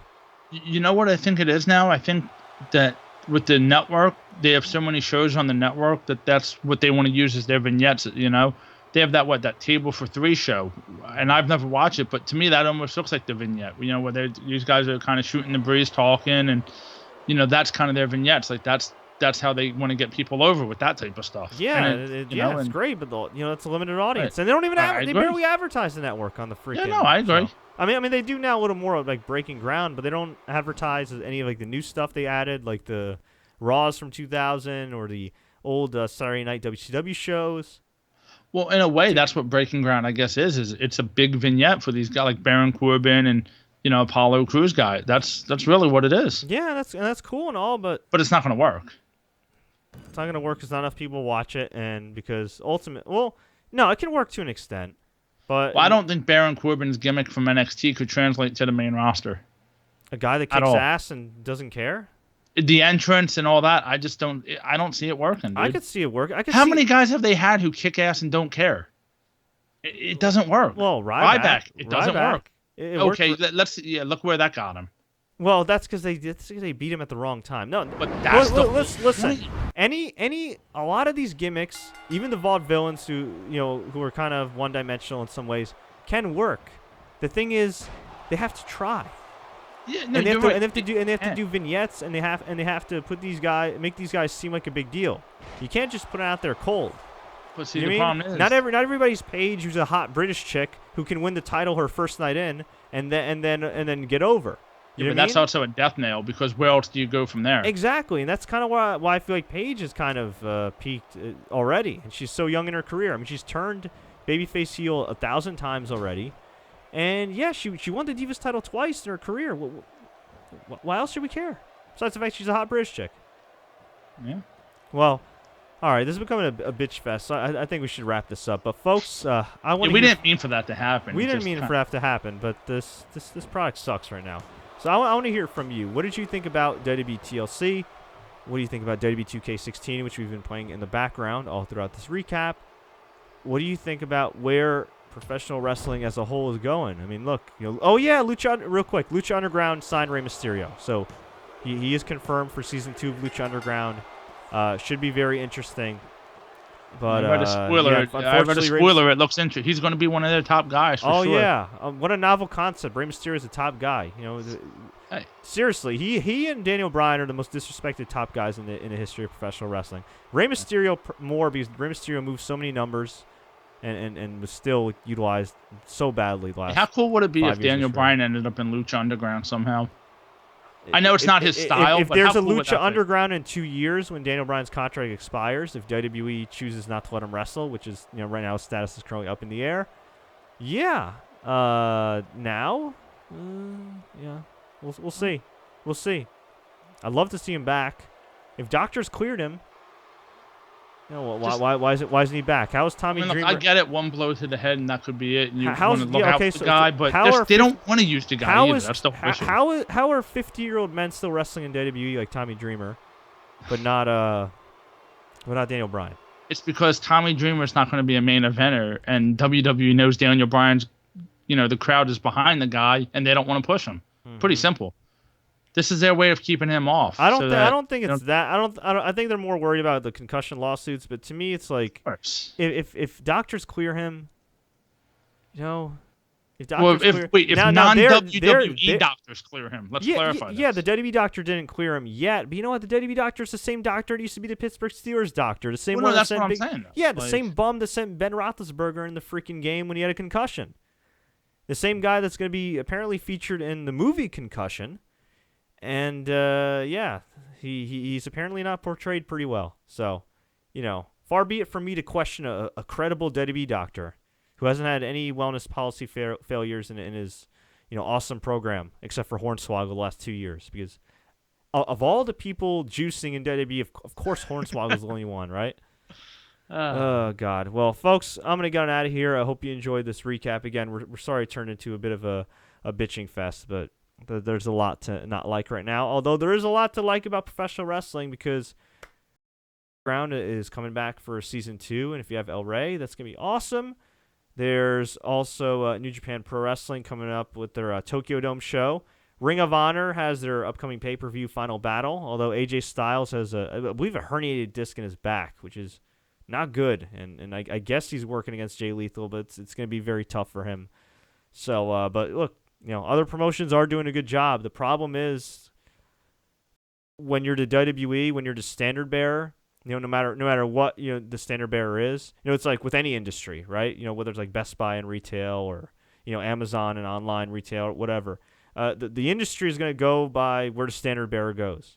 You know what I think it is now? I think that with the network, they have so many shows on the network that's what they want to use as their vignettes. They have that Table for Three show, and I've never watched it, but to me that almost looks like the vignette. Where these guys are kind of shooting the breeze, talking, and that's kind of their vignettes. Like that's how they want to get people over with that type of stuff. Yeah, it's great, but it's a limited audience, and they don't even they barely advertise the network on the freaking. Yeah, no, I agree. So. I mean, they do now a little more like breaking ground, but they don't advertise any of like the new stuff they added, like the Raws from 2000 or the old Saturday Night WCW shows. Well, in a way, that's what breaking ground, I guess, is it's a big vignette for these guys like Baron Corbin and Apollo Crews guy. That's really what it is. Yeah, that's cool and all, but it's not going to work. It's not going to work because not enough people watch it, and because no, it can work to an extent. But I don't think Baron Corbin's gimmick from NXT could translate to the main roster. A guy that kicks ass and doesn't care? The entrance and all that, I don't see it working, dude. I could see it work. How many guys have they had who kick ass and don't care? It doesn't work. Well, Ryback. It doesn't work. Okay, look where that got him. Well, that's because they beat him at the wrong time. No, but that's listen. A lot of these gimmicks, even the vaudevillains who are kind of one-dimensional in some ways, can work. The thing is, they have to try. Yeah, no, and they have to do vignettes, and they have to make these guys seem like a big deal. You can't just put it out there cold. But see, the problem is not everybody's Paige who's a hot British chick who can win the title her first night in and then get over. But that's also a death nail because where else do you go from there? Exactly, and that's kind of why I feel like Paige is kind of peaked already, and she's so young in her career. I mean, she's turned babyface heel 1,000 times already, and yeah, she won the Divas title twice in her career. Why else should we care? Besides the fact she's a hot British chick. Yeah. Well, all right, this is becoming a bitch fest, so I think we should wrap this up. But folks, we didn't mean for that to happen. We didn't mean for that to happen, but this product sucks right now. So I want to hear from you. What did you think about WWE TLC? What do you think about WWE 2K16, which we've been playing in the background all throughout this recap? What do you think about where professional wrestling as a whole is going? I mean, look, oh yeah, real quick, Lucha Underground signed Rey Mysterio, so he is confirmed for season 2 of Lucha Underground. Should be very interesting. But I read a spoiler. It looks interesting. He's going to be one of their top guys. For sure. Yeah, what a novel concept. Rey Mysterio is a top guy. Seriously, he and Daniel Bryan are the most disrespected top guys in the history of professional wrestling. Rey Mysterio more because Rey Mysterio moves so many numbers, and was still utilized so badly last. How cool would it be if Daniel Bryan ended up in Lucha Underground somehow? I know it's not his style, if but there's how a cool would Lucha that be? Underground in 2 years when Daniel Bryan's contract expires, if WWE chooses not to let him wrestle, which is, right now his status is currently up in the air. Yeah. Now, yeah, we'll see. We'll see. I'd love to see him back. If doctors cleared him, why isn't he back? How is Tommy Dreamer? I get it, one blow to the head and that could be it. And you want to look out for the guy, but they don't want to use the guy either. That's the issue. How are 50-year-old men still wrestling in WWE like Tommy Dreamer, but not Daniel Bryan? It's because Tommy Dreamer's not going to be a main eventer, and WWE knows Daniel Bryan's, the crowd is behind the guy, and they don't want to push him. Pretty simple. This is their way of keeping him off. I don't think it's that. I think they're more worried about the concussion lawsuits. But to me, it's like if doctors clear him, if non-WWE doctors clear him, let's clarify this. Yeah, the WWE doctor didn't clear him yet. But you know what? The WWE doctor is the same doctor that used to be the Pittsburgh Steelers doctor. The same one that sent the same bum that sent Ben Roethlisberger in the freaking game when he had a concussion. The same guy that's going to be apparently featured in the movie Concussion. And, he's apparently not portrayed pretty well. So, far be it from me to question a credible WWE doctor who hasn't had any wellness policy failures in his, awesome program, except for Hornswoggle the last 2 years. Because of all the people juicing in WWE, of course Hornswoggle's the only one, right? Oh, God. Well, folks, I'm going to get out of here. I hope you enjoyed this recap. Again, we're sorry it turned into a bit of a bitching fest, but there's a lot to not like right now. Although there is a lot to like about professional wrestling because Ground is coming back for season 2, and if you have El Rey, that's going to be awesome. There's also New Japan Pro Wrestling coming up with their Tokyo Dome show. Ring of Honor has their upcoming pay-per-view Final Battle, although AJ Styles has, I believe, a herniated disc in his back, which is not good. And I guess he's working against Jay Lethal, but it's going to be very tough for him. So, but look, other promotions are doing a good job. The problem is when you're the WWE, when you're the standard bearer, no matter what, the standard bearer is, it's like with any industry, right? Whether it's like Best Buy and retail or, Amazon and online retail or whatever. The industry is going to go by where the standard bearer goes.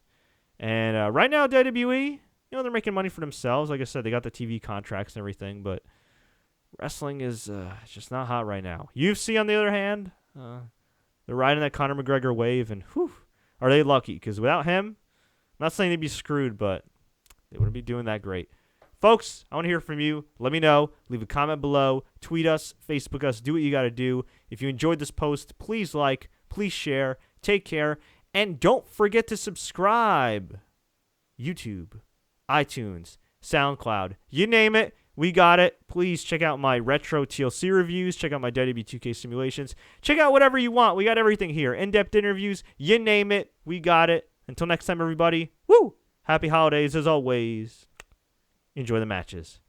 And right now, WWE, they're making money for themselves. Like I said, they got the TV contracts and everything, but wrestling is just not hot right now. UFC, on the other hand, they're riding that Conor McGregor wave, and whew, are they lucky? Because without him, I'm not saying they'd be screwed, but they wouldn't be doing that great. Folks, I want to hear from you. Let me know. Leave a comment below. Tweet us. Facebook us. Do what you got to do. If you enjoyed this post, please like. Please share. Take care. And don't forget to subscribe. YouTube, iTunes, SoundCloud. You name it. We got it. Please check out my retro TLC reviews. Check out my WWE 2K simulations. Check out whatever you want. We got everything here. In-depth interviews. You name it. We got it. Until next time, everybody. Woo! Happy holidays as always. Enjoy the matches.